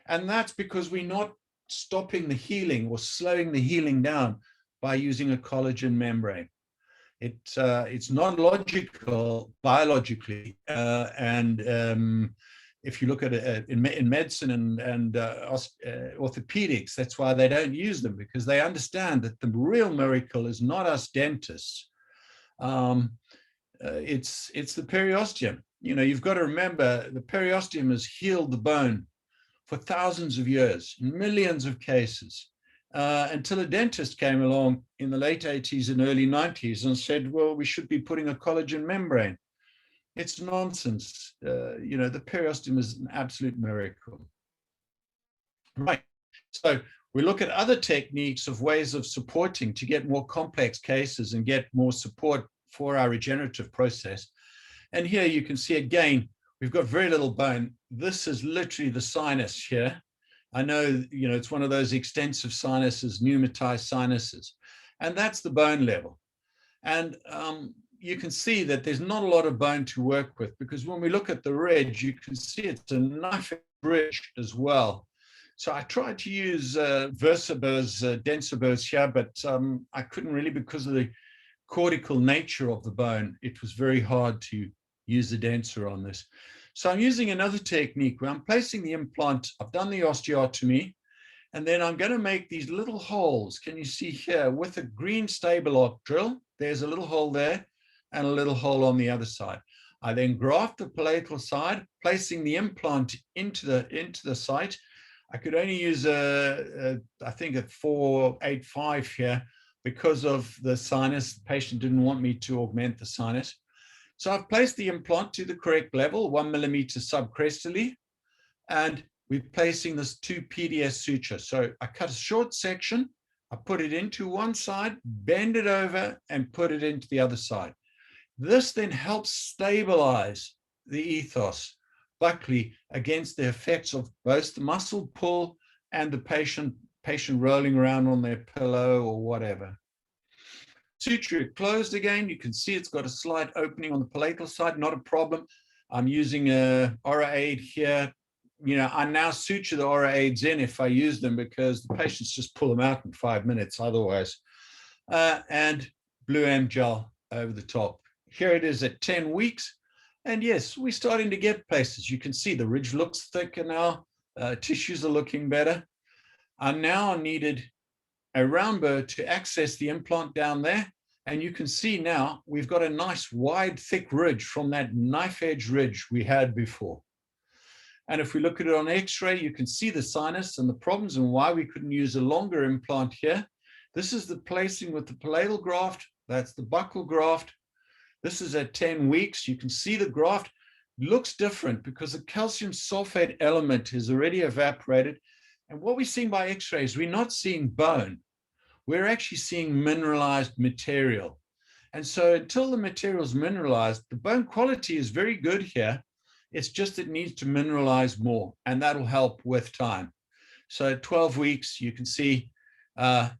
And that's because we're not stopping the healing or slowing the healing down by using a collagen membrane. It's not logical biologically. If you look at it in medicine and orthopedics, that's why they don't use them, because they understand that the real miracle is not us dentists. It's the periosteum. You know, you've got to remember the periosteum has healed the bone for thousands of years, millions of cases. until a dentist came along in the late 80s and early 90s and said, well, we should be putting a collagen membrane. It's nonsense. The periosteum is an absolute miracle. Right. So we look at other techniques of ways of supporting to get more complex cases and get more support for our regenerative process. And here you can see again, we've got very little bone. This is literally the sinus here. I know, it's one of those extensive sinuses, pneumatized sinuses, and that's the bone level. And you can see that there's not a lot of bone to work with, because when we look at the ridge, you can see it's a knife bridge as well. So I tried to use Versabers, Densabers here, but I couldn't really because of the cortical nature of the bone. It was very hard to use the denser on this. So I'm using another technique where I'm placing the implant. I've done the osteotomy, and then I'm going to make these little holes. Can you see here with a green stable arc drill? There's a little hole there and a little hole on the other side. I then graft the palatal side, placing the implant into the site. I could only use I think a 485 here because of the sinus. The patient didn't want me to augment the sinus. So I've placed the implant to the correct level, 1 millimeter subcrestally, and we're placing this 2 PDS suture. So I cut a short section, I put it into one side, bend it over, and put it into the other side. This then helps stabilize the ethos buccally against the effects of both the muscle pull and the patient rolling around on their pillow or whatever. Suture it closed again. You can see it's got a slight opening on the palatal side, not a problem. I'm using a Ora aid here. I now suture the Ora aids in if I use them, because the patients just pull them out in 5 minutes otherwise. And blue M gel over the top. Here it is at 10 weeks. And yes, we're starting to get places. You can see the ridge looks thicker now. Tissues are looking better. I now needed a round burr to access the implant down there. And you can see now we've got a nice wide, thick ridge from that knife edge ridge we had before. And if we look at it on X-ray, you can see the sinus and the problems and why we couldn't use a longer implant here. This is the placing with the palatal graft. That's the buccal graft. This is at 10 weeks. You can see the graft looks different because the calcium sulfate element is already evaporated. And what we're seeing by X-ray is we're not seeing bone. We're actually seeing mineralized material. And so until the material is mineralized, the bone quality is very good here. It's just it needs to mineralize more, and that'll help with time. So at 12 weeks, you can see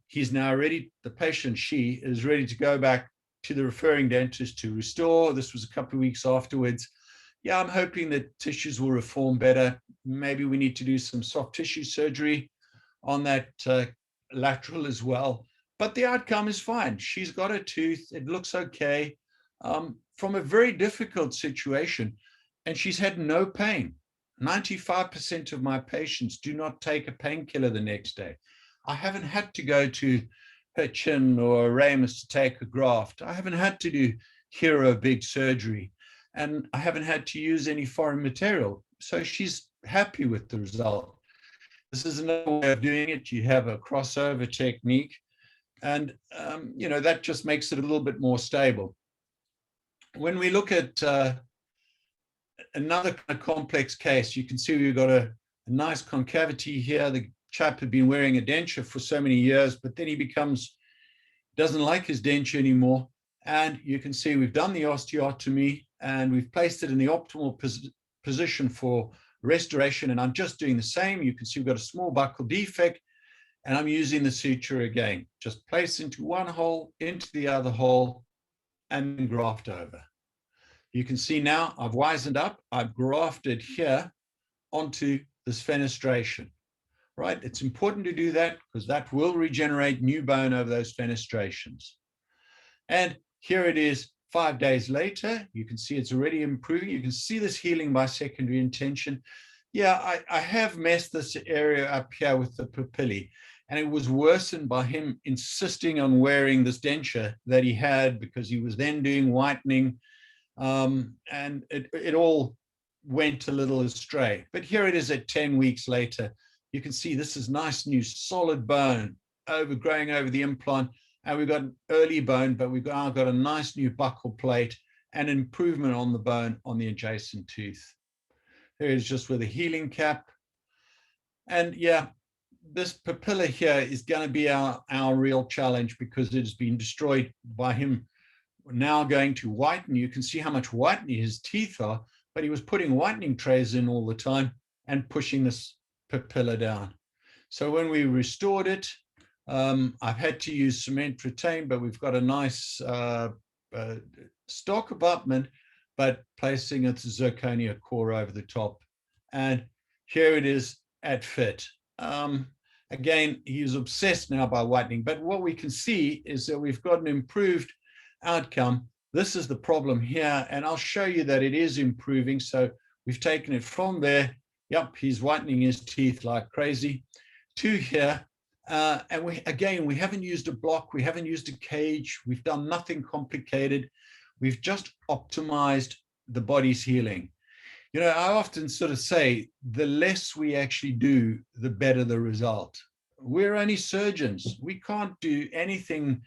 he's now ready. The patient, she is ready to go back to the referring dentist to restore. This was a couple of weeks afterwards. Yeah, I'm hoping that tissues will reform better. Maybe we need to do some soft tissue surgery on that lateral as well. But the outcome is fine. She's got a tooth. It looks okay from a very difficult situation. And she's had no pain. 95% of my patients do not take a painkiller the next day. I haven't had to go to her chin or ramus to take a graft. I haven't had to do hero big surgery. And I haven't had to use any foreign material. So she's happy with the result. This is another way of doing it. You have a crossover technique. And, that just makes it a little bit more stable. When we look at another kind of complex case, you can see we've got a nice concavity here. The chap had been wearing a denture for so many years, but then he doesn't like his denture anymore. And you can see we've done the osteotomy and we've placed it in the optimal position for restoration. And I'm just doing the same. You can see we've got a small buccal defect, and I'm using the suture again. Just place into one hole, into the other hole, and then graft over. You can see now I've wizened up. I've grafted here onto this fenestration, right? It's important to do that because that will regenerate new bone over those fenestrations. And here it is 5 days later. You can see it's already improving. You can see this healing by secondary intention. Yeah, I have messed this area up here with the papillae, and it was worsened by him insisting on wearing this denture that he had because he was then doing whitening. And it all went a little astray. But here it is at 10 weeks later. You can see this is nice, new, solid bone overgrowing over the implant, and we've got an early bone, but we've now got a nice new buccal plate and improvement on the bone on the adjacent tooth. Here is just with a healing cap. And yeah, this papilla here is going to be our real challenge, because it has been destroyed by him now going to whiten. You can see how much whitening his teeth are, but he was putting whitening trays in all the time and pushing this papilla down. So when we restored it, I've had to use cement retain, but we've got a nice stock abutment, but placing a zirconia core over the top. And here it is at fit. Again, he's obsessed now by whitening, but what we can see is that we've got an improved outcome. This is the problem here, and I'll show you that it is improving. So we've taken it from there. Yep, he's whitening his teeth like crazy, to here. And we haven't used a block, we haven't used a cage, we've done nothing complicated. We've just optimized the body's healing. You know, I often sort of say, the less we actually do, the better the result. We're only surgeons. We can't do anything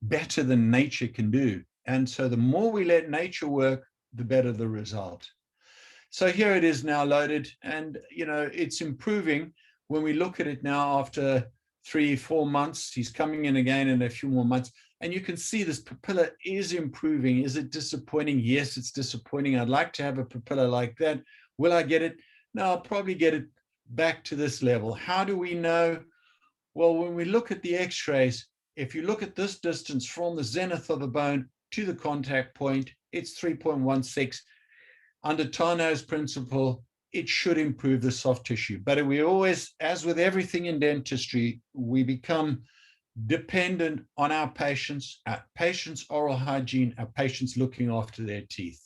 better than nature can do. And so the more we let nature work, the better the result. So here it is now loaded, and you know, it's improving. When we look at it now after 3-4 months, he's coming in again in a few more months, and you can see this papilla is improving. Is it disappointing? Yes, it's disappointing. I'd like to have a papilla like that. Will I get it? No, I'll probably get it back to this level. How do we know? Well, when we look at the x-rays, if you look at this distance from the zenith of the bone to the contact point, it's 3.16. Under Tarnow's principle, it should improve the soft tissue. But we always, as with everything in dentistry, we become dependent on our patients' oral hygiene, our patients looking after their teeth.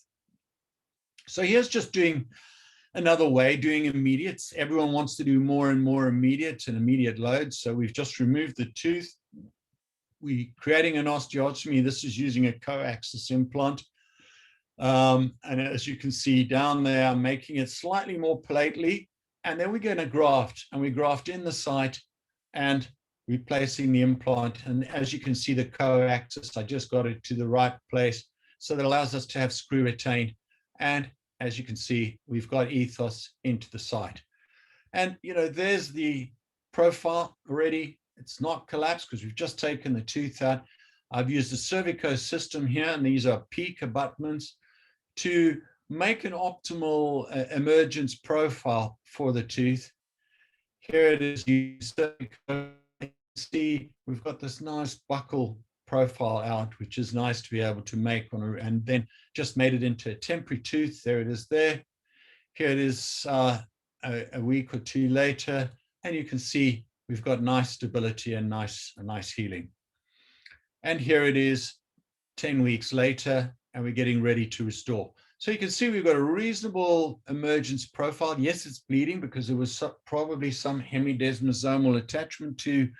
So here's just doing another way, doing immediates. Everyone wants to do more and more immediate and immediate loads. So we've just removed the tooth. We're creating an osteotomy. This is using a coaxial implant. And as you can see down there, I'm making it slightly more plately. And then we're going to graft, and we graft in the site and replacing the implant. And as you can see, the coaxial, I just got it to the right place. So that allows us to have screw retained. And as you can see, we've got ethos into the site. And, you know, there's the profile already. It's not collapsed because we've just taken the tooth out. I've used the cervico system here, and these are peak abutments to make an optimal emergence profile for the tooth. Here it is. You see, we've got this nice buccal profile out, which is nice to be able to make on, and then just made it into a temporary tooth. There it is there. Here it is a week or two later, and you can see we've got nice stability and nice healing. And here it is 10 weeks later, and we're getting ready to restore. So you can see we've got a reasonable emergence profile. Yes, it's bleeding because there was probably some hemidesmosomal attachment to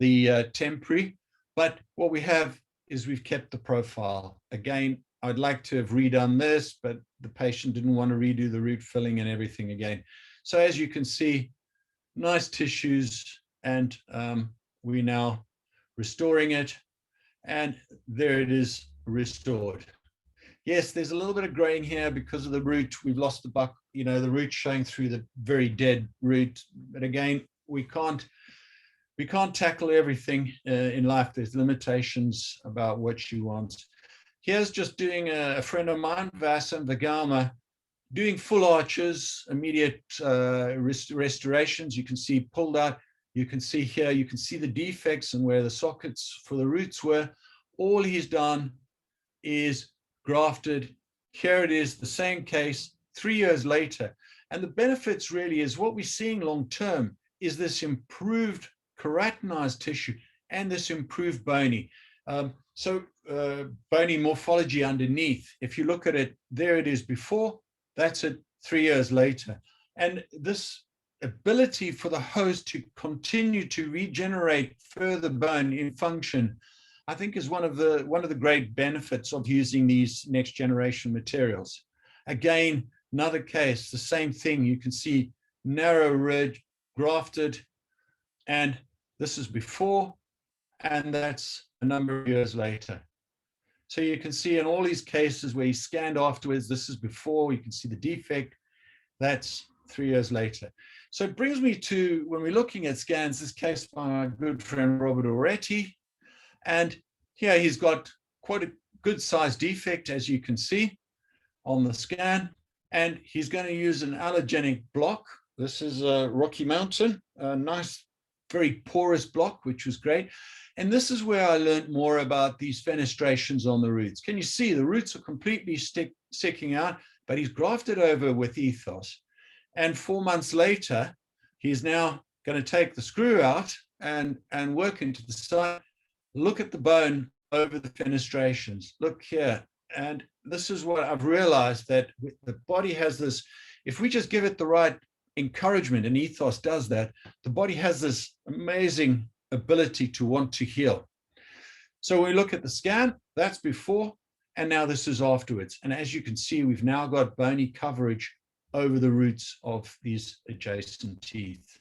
the temporary, but what we have is we've kept the profile. Again, I'd like to have redone this, but the patient didn't want to redo the root filling and everything again. So as you can see, nice tissues, and we're now restoring it, and there it is restored. Yes, there's a little bit of graying here because of the root. We've lost the buck, you know, the root showing through the very dead root. But again, we can't tackle everything in life. There's limitations about what you want. Here's just doing a friend of mine, Vasam Vagalma, doing full arches, immediate restorations. You can see pulled out. You can see here, you can see the defects and where the sockets for the roots were. All he's done is grafted. Here it is, the same case 3 years later. And the benefits really is what we're seeing long-term is this improved keratinized tissue and this improved bony. Bony morphology underneath. If you look at it, there it is before, that's it 3 years later. And this ability for the host to continue to regenerate further bone in function, I think is one of the great benefits of using these next generation materials. Again, another case, the same thing. You can see narrow ridge, grafted, and This is before, and that's a number of years later. So you can see in all these cases where he scanned afterwards, this is before, you can see the defect, that's 3 years later. So it brings me to, when we're looking at scans, this case by my good friend Robert Oretti, and here he's got quite a good sized defect, as you can see on the scan, and he's going to use an allogenic block. This is a Rocky Mountain, a nice, very porous block, which was great. And this is where I learned more about these fenestrations on the roots. Can you see the roots are completely sticking out, but he's grafted over with ethos. And 4 months later, he's now going to take the screw out and work into the side. Look at the bone over the fenestrations. Look here. And this is what I've realized, that the body has this, if we just give it the right encouragement, and ethos does that, the body has this amazing ability to want to heal. So we look at the scan, that's before, and now this is afterwards. And as you can see, we've now got bony coverage over the roots of these adjacent teeth.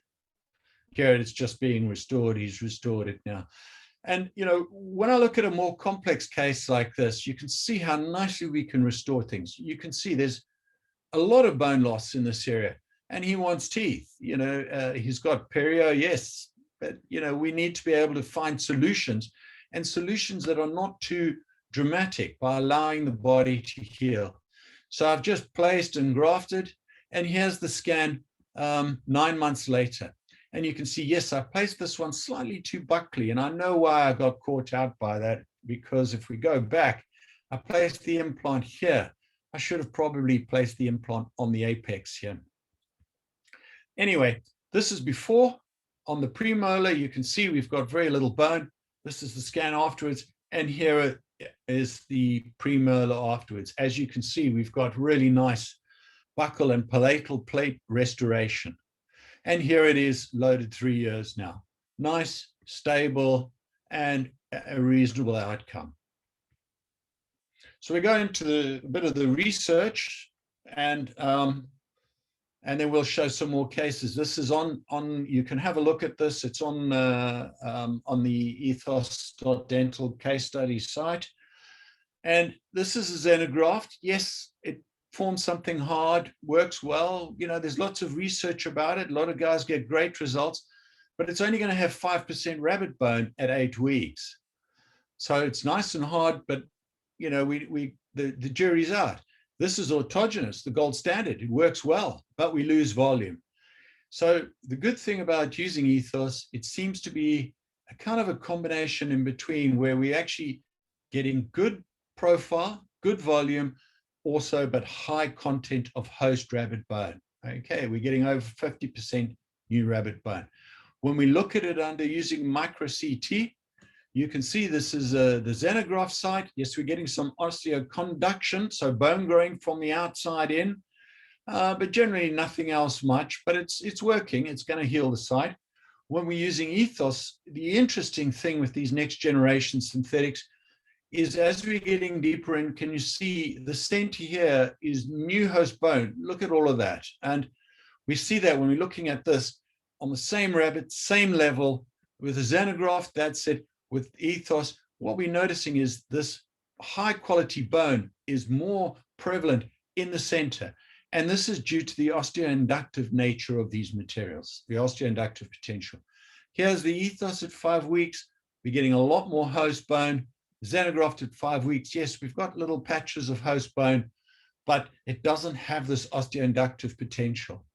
Here it's just being restored. He's restored it now. And, you know, when I look at a more complex case like this, you can see how nicely we can restore things. You can see there's a lot of bone loss in this area, and he wants teeth. You know, he's got perio, yes, but, you know, we need to be able to find solutions, and solutions that are not too dramatic, by allowing the body to heal. So I've just placed and grafted, and here's the scan 9 months later. And you can see, yes, I placed this one slightly too buckly, and I know why I got caught out by that, because if we go back, I placed the implant here. I should have probably placed the implant on the apex here. Anyway, this is before. On the premolar, you can see we've got very little bone. This is the scan afterwards, and here is the premolar afterwards. As you can see, we've got really nice buccal and palatal plate restoration. And here it is, loaded 3 years now. Nice, stable, and a reasonable outcome. So we go into a bit of the research, and then we'll show some more cases. This is on you can have a look at this. It's on the ethos.dental case study site. And this is a xenograft. Yes, it forms something hard, works well. You know, there's lots of research about it. A lot of guys get great results, but it's only going to have 5% rabbit bone at 8 weeks. So it's nice and hard, but, you know, the jury's out. This is autogenous, the gold standard. It works well, but we lose volume. So the good thing about using ethos, it seems to be a kind of a combination in between, where we're actually getting good profile, good volume, also, but high content of host rabbit bone. Okay, we're getting over 50% new rabbit bone. When we look at it under using micro CT, you can see this is the xenograft site. Yes, we're getting some osteoconduction, so bone growing from the outside in, but generally nothing else much, but it's working. It's going to heal the site. When we're using ethos, the interesting thing with these next generation synthetics is, as we're getting deeper in, can you see the center here is new host bone? Look at all of that. And we see that when we're looking at this on the same rabbit, same level with a xenograft. That's it. With ethos, what we're noticing is this high quality bone is more prevalent in the center. And this is due to the osteoinductive nature of these materials, the osteoinductive potential. Here's the ethos at 5 weeks. We're getting a lot more host bone. Xenograft at 5 weeks, yes, we've got little patches of host bone, but it doesn't have this osteoinductive potential.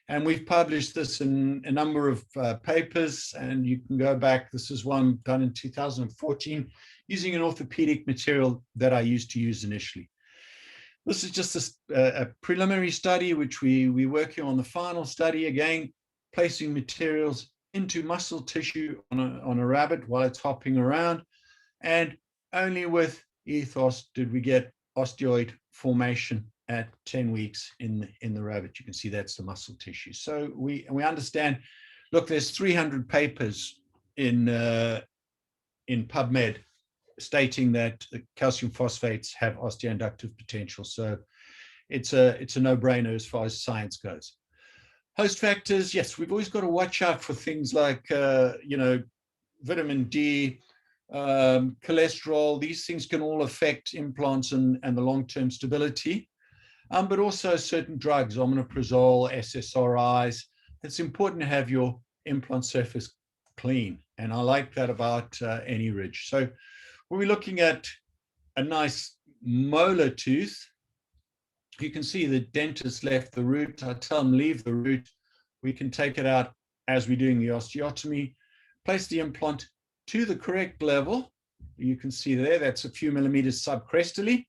And we've published this in a number of papers, and you can go back. This is one done in 2014 using an orthopedic material that I used to use initially. This is just a preliminary study, which we're working on the final study, again, placing materials into muscle tissue on a rabbit while it's hopping around. And only with ethos did we get osteoid formation at 10 weeks in the rabbit. You can see that's the muscle tissue. So we understand, look, there's 300 papers in PubMed stating that the calcium phosphates have osteoinductive potential. So it's a no-brainer as far as science goes. Host factors, yes, we've always got to watch out for things like, you know, vitamin D, cholesterol. These things can all affect implants and the long-term stability, but also certain drugs, omeprazole, SSRIs. It's important to have your implant surface clean, and I like that about any ridge. So when we're looking at a nice molar tooth, you can see the dentist left the root. I tell them leave the root. We can take it out as we're doing the osteotomy, place the implant to the correct level. You can see there, that's a few millimeters subcrestally.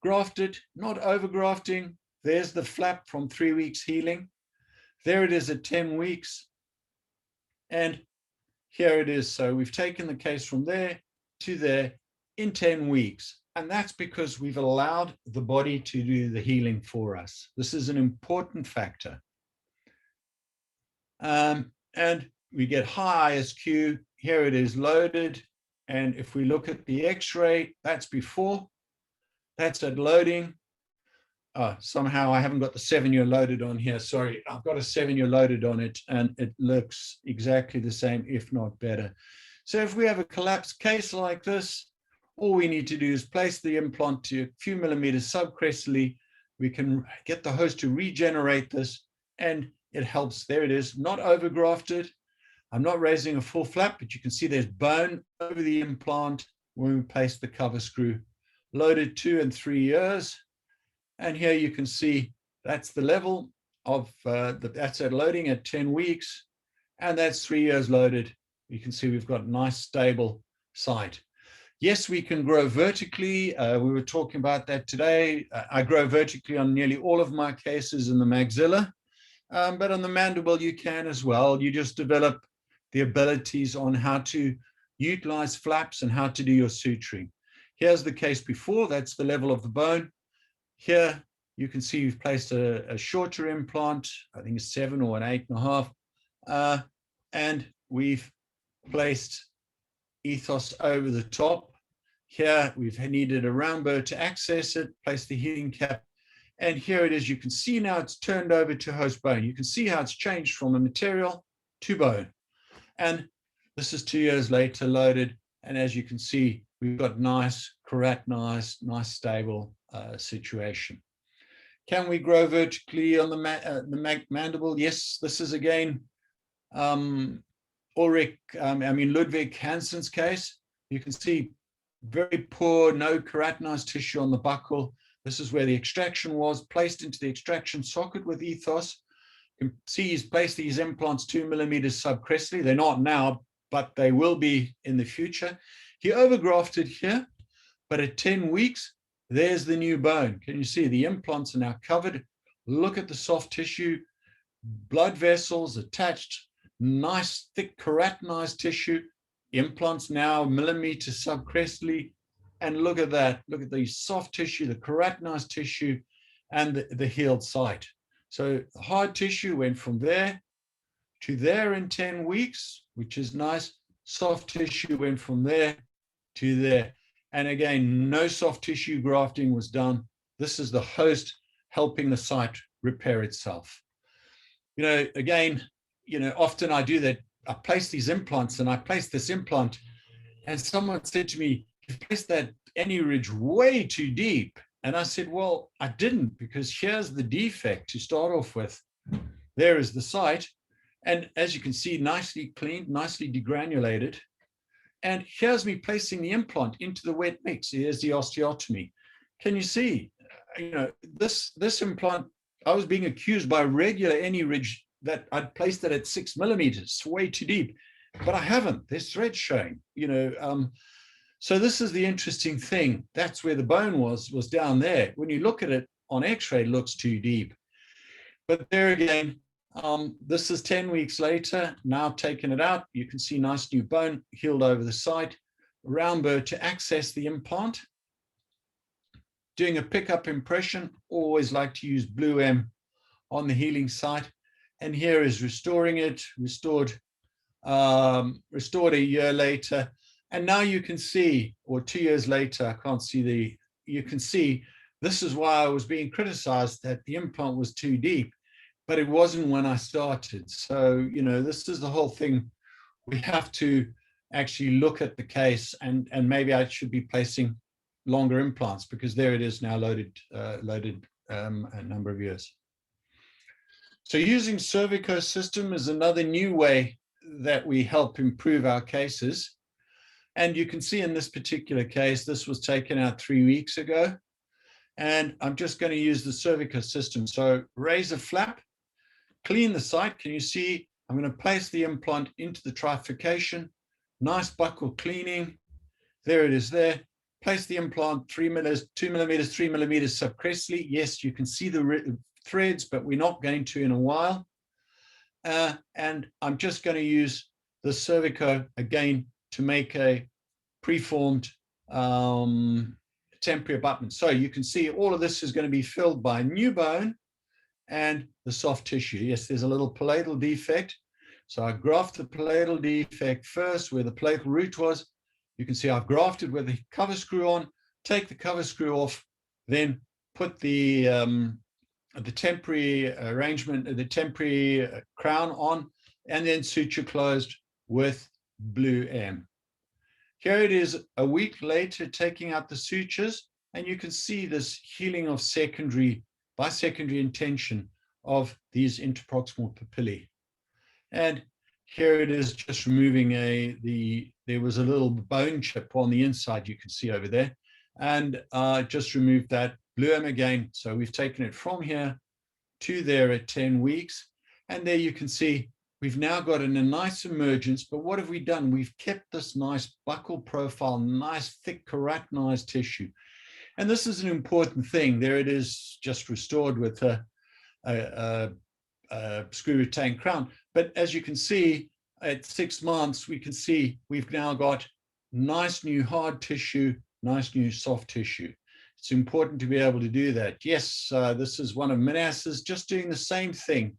Grafted, not overgrafting. There's the flap from 3 weeks healing. There it is at 10 weeks. And here it is. So we've taken the case from there to there in 10 weeks. And that's because we've allowed the body to do the healing for us. This is an important factor. And we get high ISQ. Here it is loaded. And if we look at the X-ray, that's before. That's at loading. Somehow I haven't got the 7-year loaded on here. Sorry, I've got a 7-year loaded on it, and it looks exactly the same, if not better. So if we have a collapsed case like this, all we need to do is place the implant to a few millimeters subcrestally. We can get the host to regenerate this, and it helps. There it is, not overgrafted. I'm not raising a full flap, but you can see there's bone over the implant when we place the cover screw. Loaded 2 and 3 years. And here you can see that's the level of, that's at loading at 10 weeks. And that's 3 years loaded. You can see we've got nice stable site. Yes, we can grow vertically. We were talking about that today. I grow vertically on nearly all of my cases in the maxilla. But on the mandible, you can as well. You just develop the abilities on how to utilize flaps and how to do your suturing. Here's the case before. That's the level of the bone. Here, you can see we've placed a shorter implant. I think it's 7 or an 8.5. And we've placed ethos over the top. Here, we've needed a round burr to access it, place the healing cap. And here it is. You can see now it's turned over to host bone. You can see how it's changed from a material to bone. And this is 2 years later loaded. And as you can see, we've got nice, keratinized, nice, stable situation. Can we grow vertically on the mandible? Yes, this is again Ulrich, Ludwig Hansen's case. You can see very poor, no keratinized tissue on the buccal. This is where the extraction was, placed into the extraction socket with ethos. You can see he's placed these implants 2 millimeters subcrestally. They're not now, but they will be in the future. He overgrafted here, but at 10 weeks, there's the new bone. Can you see the implants are now covered? Look at the soft tissue, blood vessels attached, nice, thick keratinized tissue, implants now millimeter subcrestally. And look at that. Look at the soft tissue, the keratinized tissue, and the healed site. So the hard tissue went from there to there in 10 weeks, which is nice. Soft tissue went from there to there. And again, no soft tissue grafting was done. This is the host helping the site repair itself. Again, often I do that. I place these implants and I place this implant, and someone said to me, "You've placed that any ridge way too deep." And I said, well, I didn't, because here's the defect to start off with. There is the site. And as you can see, nicely cleaned, nicely degranulated. And here's me placing the implant into the wet mix. Here's the osteotomy. Can you see, this implant, I was being accused by regular any ridge that I'd placed it at 6 millimeters, way too deep, but I haven't. There's threads showing, So this is the interesting thing. That's where the bone was down there. When you look at it on X-ray, it looks too deep. But there again, this is 10 weeks later. Now taking it out, you can see nice new bone healed over the site. Round burr to access the implant. Doing a pickup impression, always like to use blue M on the healing site. And here is restoring it, restored a year later. And now you can see, or 2 years later, I can't see you can see, this is why I was being criticized that the implant was too deep, but it wasn't when I started. So, this is the whole thing we have to actually look at the case, and maybe I should be placing longer implants, because there it is now loaded a number of years. So using cervico system is another new way that we help improve our cases. And you can see in this particular case, this was taken out 3 weeks ago. And I'm just going to use the cervico system. So raise a flap, clean the site. Can you see? I'm going to place the implant into the trifurcation. Nice buccal cleaning. There it is there. Place the implant 3 millimeters, 2 millimeters, 3 millimeters subcrestally. Yes, you can see the threads, but we're not going to in a while. And I'm just going to use the cervico again to make a preformed temporary abutment. So you can see all of this is going to be filled by new bone and the soft tissue. Yes, there's a little palatal defect. So I graft the palatal defect first where the palatal root was. You can see I've grafted with the cover screw on, take the cover screw off, then put the temporary arrangement, the temporary crown on, and then suture closed with blue M. Here it is a week later, taking out the sutures, and you can see this healing of by secondary intention of these interproximal papillae. And here it is just removing there was a little bone chip on the inside, you can see over there, and just removed that, blue M again. So we've taken it from here to there at 10 weeks. And there you can see we've now got a nice emergence, but what have we done? We've kept this nice buccal profile, nice thick keratinized tissue. And this is an important thing. There it is, just restored with a screw retained crown. But as you can see, at 6 months, we can see we've now got nice new hard tissue, nice new soft tissue. It's important to be able to do that. Yes, this is one of Minas's just doing the same thing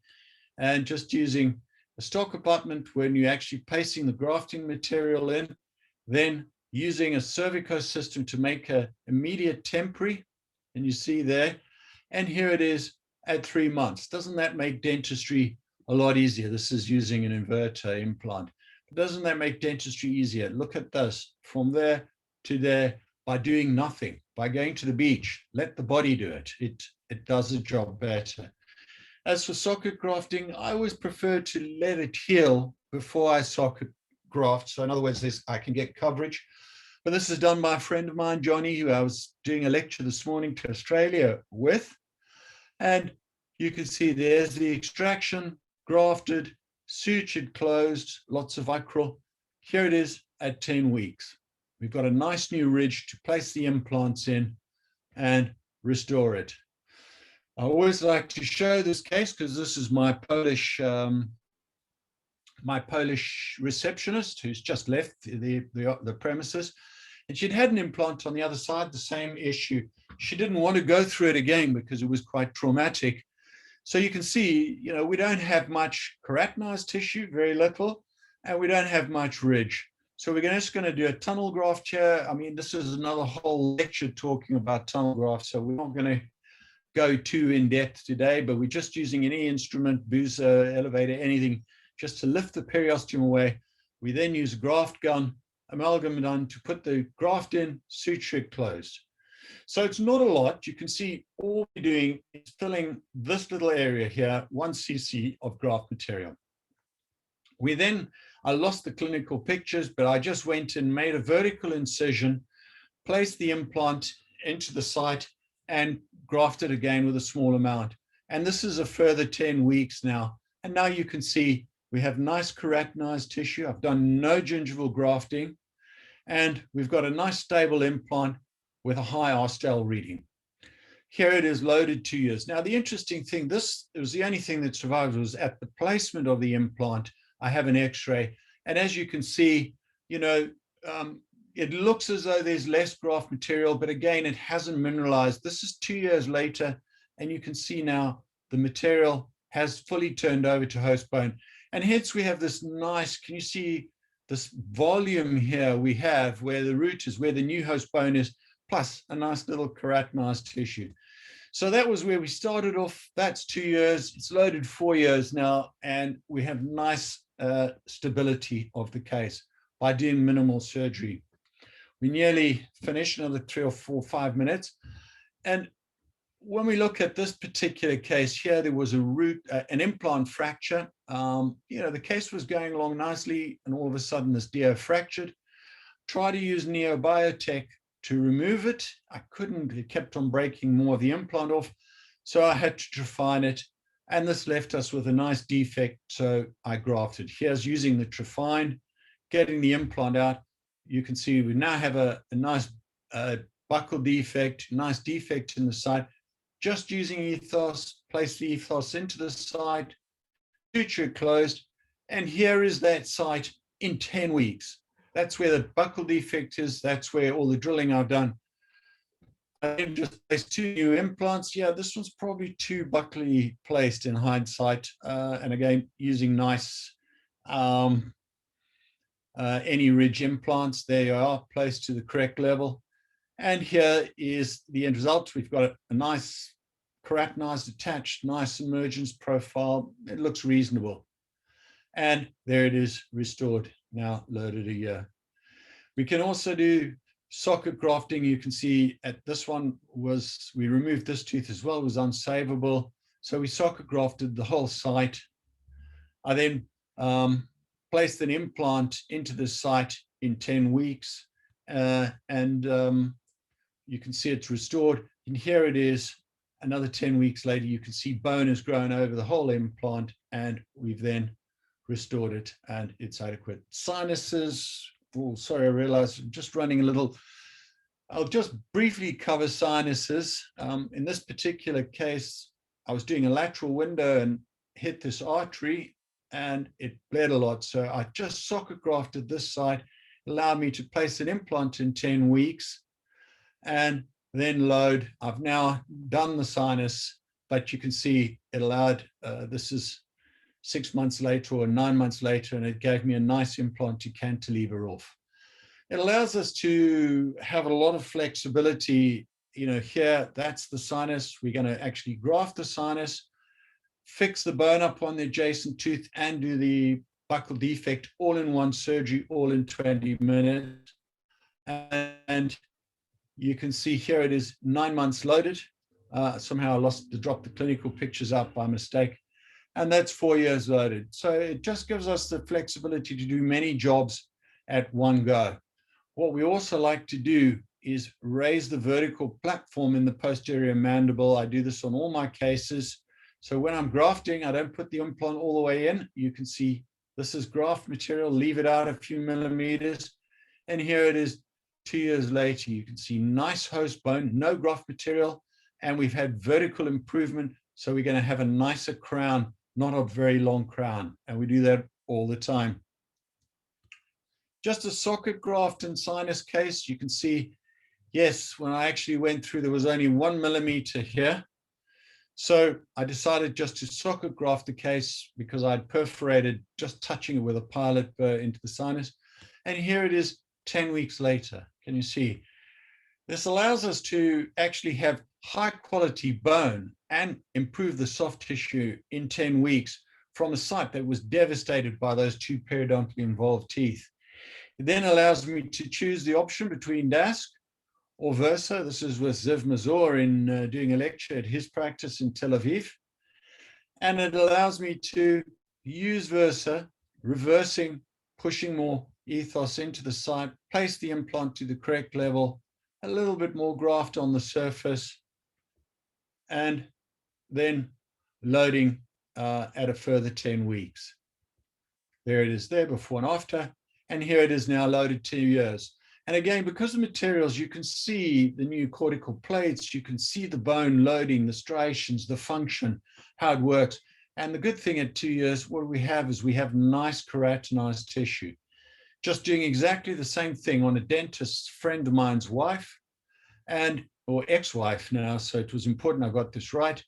and just using a stock abutment when you're actually placing the grafting material in, then using a cervico system to make an immediate temporary, and you see there, and here it is at 3 months. Doesn't that make dentistry a lot easier? This is using an inverter implant. But doesn't that make dentistry easier? Look at this, from there to there, by doing nothing, by going to the beach. Let the body do it. It does the job better. As for socket grafting, I always prefer to let it heal before I socket graft. So in other words, I can get coverage. But this is done by a friend of mine, Johnny, who I was doing a lecture this morning to Australia with. And you can see there's the extraction, grafted, sutured, closed, lots of vicryl. Here it is at 10 weeks. We've got a nice new ridge to place the implants in and restore it. I always like to show this case because this is my Polish receptionist who's just left the premises, and she'd had an implant on the other side, the same issue. She didn't want to go through it again because it was quite traumatic. So you can see, we don't have much keratinized tissue, very little, and we don't have much ridge. So we're just going to do a tunnel graft here. I mean, this is another whole lecture talking about tunnel graft, so we're not going to go too in depth today, but we're just using any instrument, boozer, elevator, anything, just to lift the periosteum away. We then use a graft gun, amalgam gun, to put the graft in, suture it closed. So it's not a lot. You can see all we're doing is filling this little area here, 1 cc of graft material. I lost the clinical pictures, but I just went and made a vertical incision, placed the implant into the site, and grafted again with a small amount. And this is a further 10 weeks now. And now you can see we have nice keratinized tissue. I've done no gingival grafting. And we've got a nice stable implant with a high R-stel reading. Here it is loaded 2 years. Now, the interesting thing, it was the only thing that survived was at the placement of the implant. I have an X-ray. And as you can see, it looks as though there's less graft material, but again, it hasn't mineralized. This is 2 years later, and you can see now the material has fully turned over to host bone. And hence we have this nice, can you see this volume here we have where the root is, where the new host bone is, plus a nice little keratinized tissue. So that was where we started off. That's 2 years. It's loaded 4 years now, and we have nice stability of the case by doing minimal surgery. We nearly finished, another 3 or 4, 5 minutes. And when we look at this particular case here, there was an implant fracture. The case was going along nicely, and all of a sudden this DO fractured. Try to use neobiotech to remove it. I couldn't, it kept on breaking more of the implant off. So I had to trephine it, and this left us with a nice defect. So I grafted. Here's using the trephine, getting the implant out. You can see we now have a nice buccal defect, nice defect in the site. Just using ethos, place the ethos into the site, suture closed, and here is that site in 10 weeks. That's where the buccal defect is. That's where all the drilling I've done. I just placed 2 new implants. Yeah, this one's probably too buccally placed in hindsight. And again, using nice any ridge implants. There you are, placed to the correct level. And here is the end result. We've got a nice keratinized, attached, nice emergence profile. It looks reasonable. And there it is, restored, now loaded a year. We can also do socket grafting. You can see at this one we removed this tooth as well, it was unsavable. So we socket grafted the whole site. I then placed an implant into the site in 10 weeks. You can see it's restored. And here it is, another 10 weeks later. You can see bone has grown over the whole implant, and we've then restored it, and it's adequate. Sinuses, oh, sorry, I realized I'm just running a little. I'll just briefly cover sinuses. In this particular case, I was doing a lateral window and hit this artery, and it bled a lot. So I just socket grafted this side, allowed me to place an implant in 10 weeks, and then load. I've now done the sinus, but you can see it allowed, this is 6 months later or 9 months later, and it gave me a nice implant to cantilever off. It allows us to have a lot of flexibility. Here, that's the sinus. We're going to actually graft the sinus, fix the bone up on the adjacent tooth, and do the buccal defect all in one surgery, all in 20 minutes. And you can see here it is 9 months loaded. Somehow I dropped the clinical pictures out by mistake. And that's 4 years loaded. So it just gives us the flexibility to do many jobs at one go. What we also like to do is raise the vertical platform in the posterior mandible. I do this on all my cases. So when I'm grafting, I don't put the implant all the way in. You can see this is graft material, leave it out a few millimeters. And here it is 2 years later. You can see nice host bone, no graft material, and we've had vertical improvement. So we're going to have a nicer crown, not a very long crown. And we do that all the time. Just a socket graft and sinus case, you can see, yes, when I actually went through, there was only 1 millimeter here. So I decided just to socket graft the case because I'd perforated, just touching it with a pilot burr into the sinus. And here it is 10 weeks later. Can you see? This allows us to actually have high quality bone and improve the soft tissue in 10 weeks from a site that was devastated by those 2 periodontally involved teeth. It then allows me to choose the option between DASC or Versa. This is with Ziv Mazur in doing a lecture at his practice in Tel Aviv. And it allows me to use Versa, reversing, pushing more ethos into the site, place the implant to the correct level, a little bit more graft on the surface, and then loading at a further 10 weeks. There it is there, before and after. And here it is now loaded 2 years. And again, because of materials, you can see the new cortical plates, you can see the bone loading, the striations, the function, how it works. And the good thing at 2 years, what we have is we have nice keratinized tissue. Just doing exactly the same thing on a dentist friend of mine's wife, or ex-wife now, so it was important I got this right.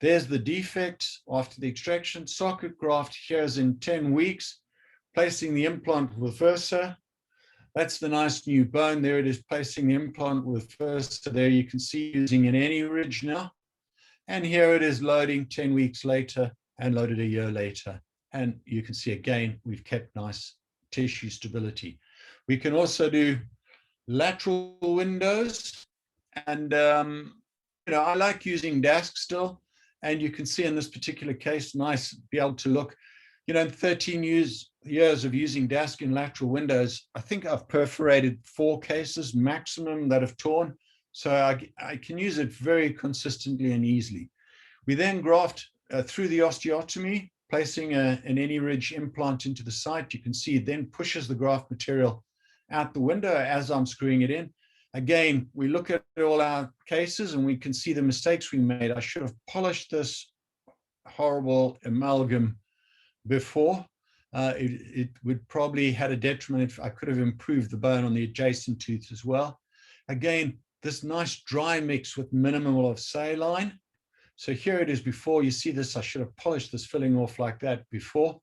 There's the defect after the extraction, socket graft, here's in 10 weeks, placing the implant with Versa. That's the nice new bone. There it is, placing the implant with Versa. There you can see using an any ridge now. And here it is loading 10 weeks later and loaded a year later. And you can see again, we've kept nice tissue stability. We can also do lateral windows. And, I like using DASC still. And you can see in this particular case, nice, be able to look, in 13 years of using DASC in lateral windows, I think I've perforated 4 cases maximum that have torn. So I can use it very consistently and easily. We then graft through the osteotomy, placing an any-ridge implant into the site. You can see it then pushes the graft material out the window as I'm screwing it in. Again, we look at all our cases and we can see the mistakes we made. I should have polished this horrible amalgam before. It would probably had a detriment if I could have improved the bone on the adjacent tooth as well. Again, this nice dry mix with minimal of saline. So here it is before. You see this, I should have polished this filling off like that before.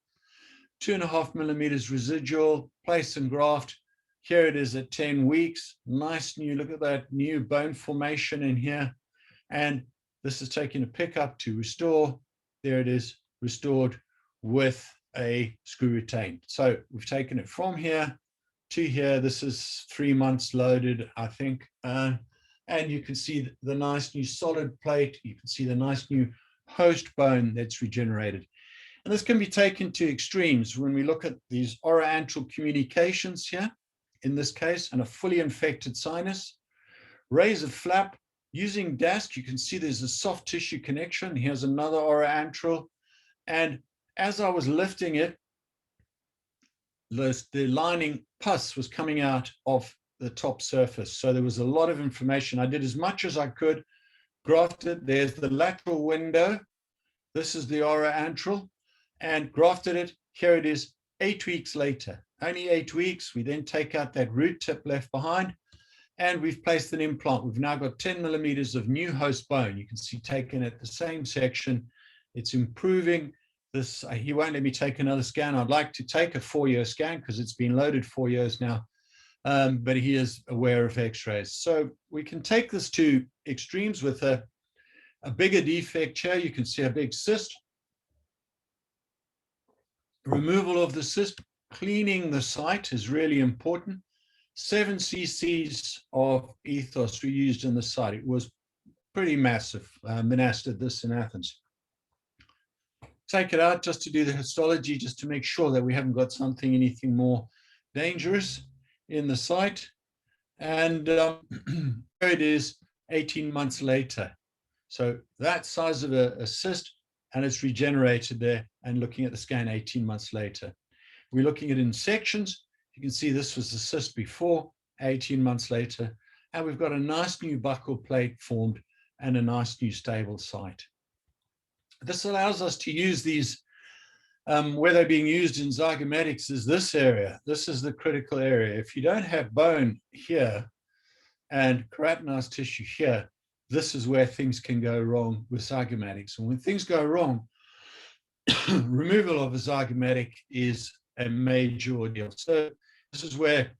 2.5 millimeters residual, place and graft. Here it is at 10 weeks. Nice new, look at that new bone formation in here. And this is taking a pickup to restore. There it is, restored with a screw retained. So we've taken it from here to here. This is 3 months loaded, I think. And you can see the nice new solid plate. You can see the nice new host bone that's regenerated. And this can be taken to extremes when we look at these oroantral communications here, in this case, and a fully infected sinus. Raise a flap. Using DASC, you can see there's a soft tissue connection. Here's another oroantral. And as I was lifting it, the lining pus was coming out of the top surface. So there was a lot of information. I did as much as I could, grafted. There's the lateral window. This is the oroantral, and grafted it. Here it is 8 weeks later. Only 8 weeks. We then take out that root tip left behind, and we've placed an implant. We've now got 10 millimeters of new host bone. You can see taken at the same section. It's improving. This, he won't let me take another scan. I'd like to take a 4-year scan because it's been loaded 4 years now. But he is aware of x-rays. So we can take this to extremes with a bigger defect here. You can see a big cyst. Removal of the cyst, cleaning the site is really important. 7 cc's of ethos were used in the site. It was pretty massive. Minas did this in Athens. Take it out just to do the histology, just to make sure that we haven't got anything more dangerous in the site. And here it is 18 months later. So that size of a cyst, and it's regenerated there, and looking at the scan 18 months later. We're looking at in sections. You can see this was the cyst before, 18 months later, and we've got a nice new buccal plate formed and a nice new stable site. This allows us to use these, where they're being used in zygomatics is this area. This is the critical area. If you don't have bone here and keratinized tissue here, this is where things can go wrong with zygomatics. And when things go wrong, removal of a zygomatic is a major ordeal. So this is where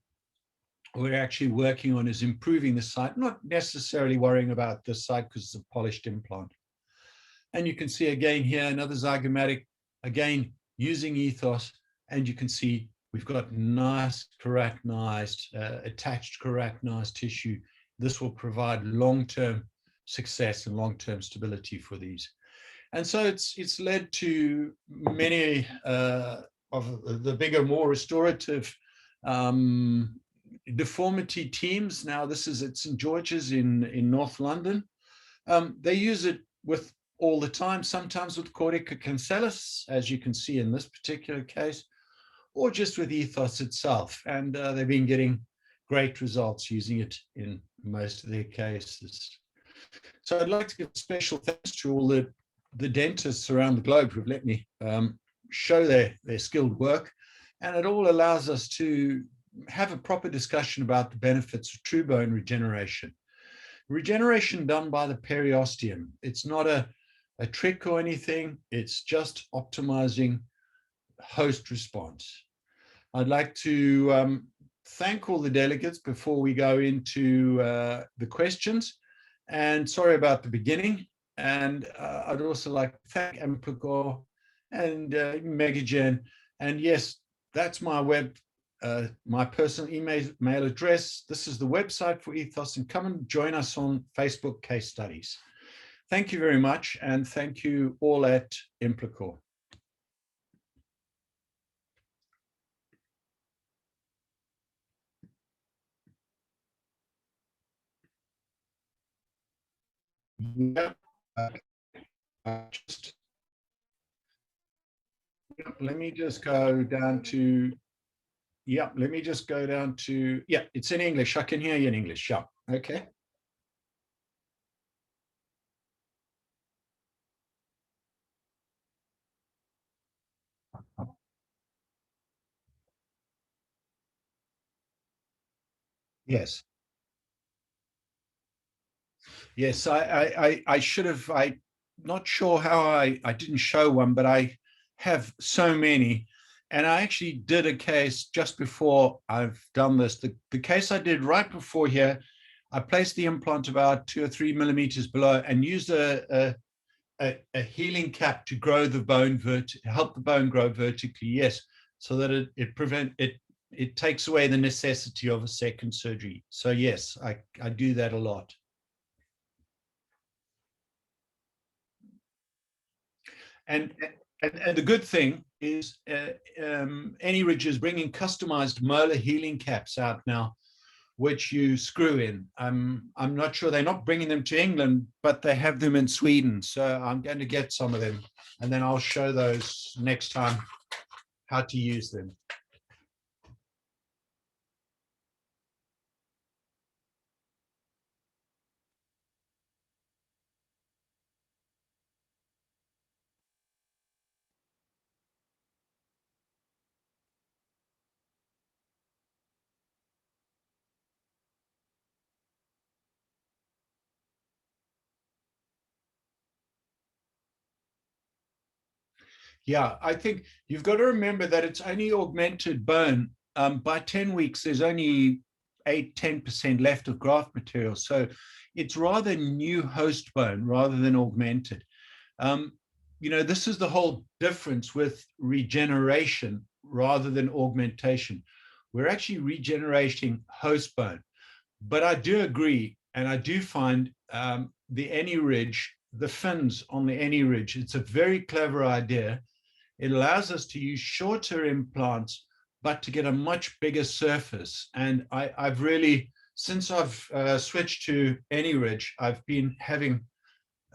we're actually working on, is improving the site, not necessarily worrying about this site because it's a polished implant. And you can see again here, another zygomatic, again, using ethos, and you can see we've got nice keratinized, attached keratinized tissue. This will provide long-term success and long-term stability for these. And so it's led to many of the bigger, more restorative deformity teams. Now this is at St. George's in North London. They use it with all the time, sometimes with cortica cancellus, as you can see in this particular case, or just with ethos itself. And they've been getting great results using it in most of their cases. So I'd like to give special thanks to all the dentists around the globe who've let me show their skilled work. And it all allows us to have a proper discussion about the benefits of true bone regeneration. Regeneration done by the periosteum. It's not a trick or anything. It's just optimizing host response. I'd like to thank all the delegates before we go into the questions. And sorry about the beginning. And I'd also like to thank Ampagor and Megagen. And yes, that's my my personal email address. This is the website for Ethos, and come and join us on Facebook Case Studies. Thank you very much, and thank you all at Implicore. Yeah. Let me just go down to, let me just go down to, it's in English. I can hear you in English. Yeah, okay. Yes. Yes, I should have, not sure how I didn't show one, but I have so many. And I actually did a case just before I've done this. The case I did right before here, I placed the implant about 2 or 3 millimeters below and used a healing cap to grow the bone, help the bone grow vertically, yes, so that it takes away the necessity of a second surgery. So yes, I do that a lot. And the good thing is AnyRidge is bringing customized molar healing caps out now, which you screw in. I'm not sure, they're not bringing them to England, but they have them in Sweden. So I'm going to get some of them, and then I'll show those next time how to use them. Yeah, I think you've got to remember that it's only augmented bone. By 10 weeks, there's only 8–10% left of graft material. So it's rather new host bone rather than augmented. This is the whole difference with regeneration rather than augmentation. We're actually regenerating host bone. But I do agree, and I do find the AnyRidge, the fins on the AnyRidge, it's a very clever idea. It allows us to use shorter implants, but to get a much bigger surface. And I've really, since I've switched to AnyRidge, I've been having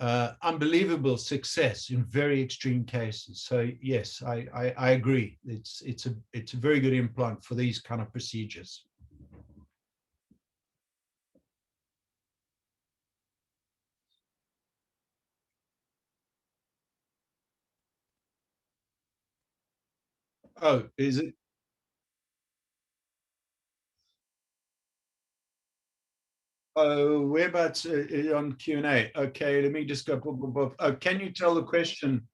unbelievable success in very extreme cases. So yes, I agree. It's a very good implant for these kind of procedures. Oh, is it? Oh, whereabouts on Q&A? Okay, let me just go. Oh, can you tell the question?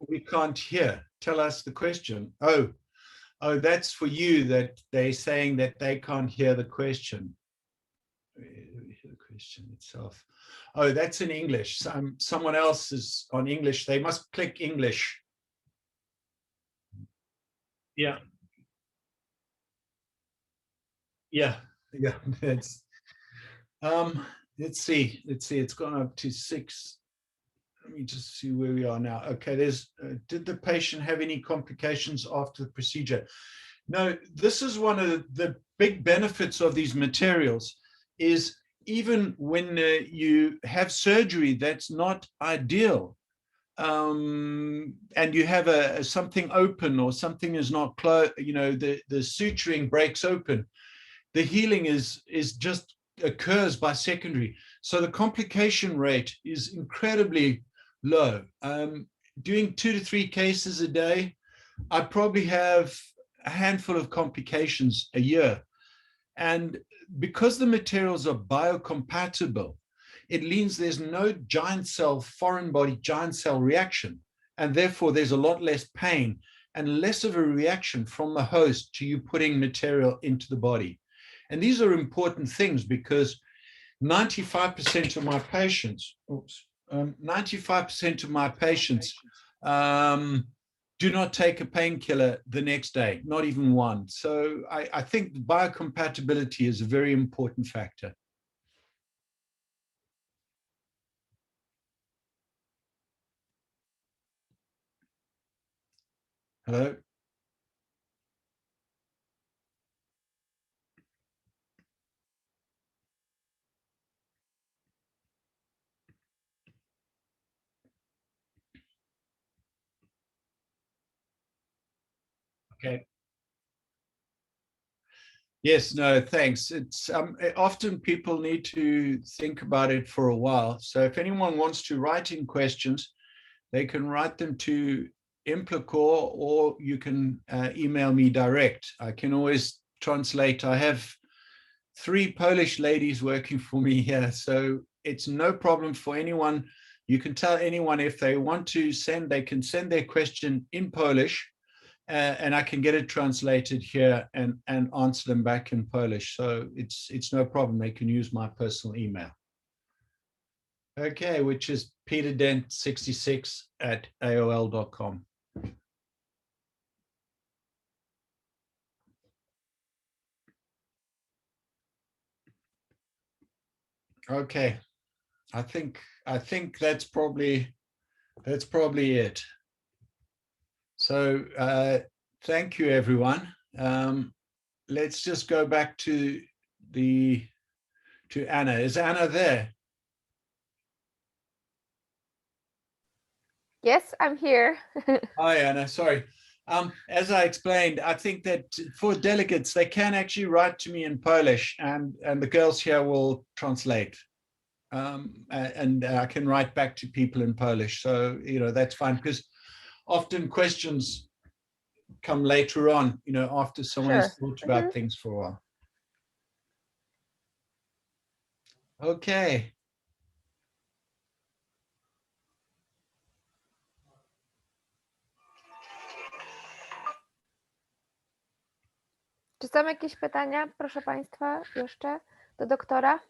We can't hear. Tell us the question. Oh, that's for you, that they're saying that they can't hear the question. The question itself. Oh, that's in English. Someone else is on English. They must click English. Yeah. Yeah. Yeah. That's let's see. It's gone up to 6. Let me just see where we are now. Okay, did the patient have any complications after the procedure? No, this is one of the big benefits of these materials, is even when you have surgery that's not ideal, and you have something open or something is not closed, the suturing breaks open, the healing is just occurs by secondary. So the complication rate is incredibly low. Doing 2 to 3 cases a day, I probably have a handful of complications a year. And because the materials are biocompatible, it means there's no giant cell, foreign body giant cell reaction. And therefore, there's a lot less pain and less of a reaction from the host to you putting material into the body. And these are important things because 95% of my patients, 95% of my patients do not take a painkiller the next day, not even one. So I think biocompatibility is a very important factor. Hello? Okay. Yes, no, thanks. It's often people need to think about it for a while. So if anyone wants to write in questions, they can write them to Implacor, or you can email me direct. I can always translate. I have 3 Polish ladies working for me here, so it's no problem for anyone. You can tell anyone if they want to send, they can send their question in Polish, and I can get it translated here and answer them back in Polish. So it's no problem. They can use my personal email. Okay, which is peterdent66@aol.com. Okay, I think that's probably it. So thank you, everyone. Let's just go back to Anna. Is Anna there? Yes, I'm here. Hi, Anna. Sorry. As I explained, I think that for delegates, they can actually write to me in Polish, and the girls here will translate. And I can write back to people in Polish. So, that's fine, because often questions come later on, after someone has thought about things for a while. Okay. Czy są jakieś pytania, proszę Państwa, jeszcze do doktora?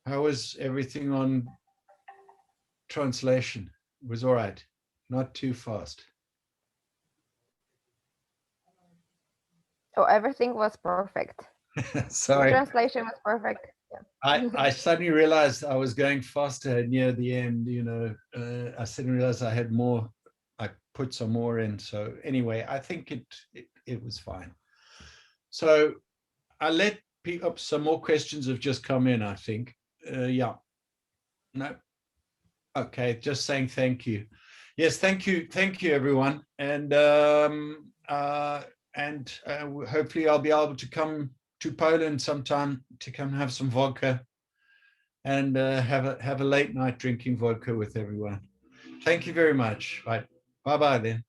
How was everything on translation? It was all right, not too fast. Oh, everything was perfect. Sorry. The translation was perfect. Yeah. I suddenly realized I was going faster near the end. I suddenly realized I had more. I put some more in. So anyway, I think it was fine. So I let people. Some more questions have just come in, I think. Yeah. No. Okay. Just saying thank you. Yes. Thank you. Thank you, everyone. And hopefully I'll be able to come to Poland sometime to come have some vodka and have a late night drinking vodka with everyone. Thank you very much. Bye bye then.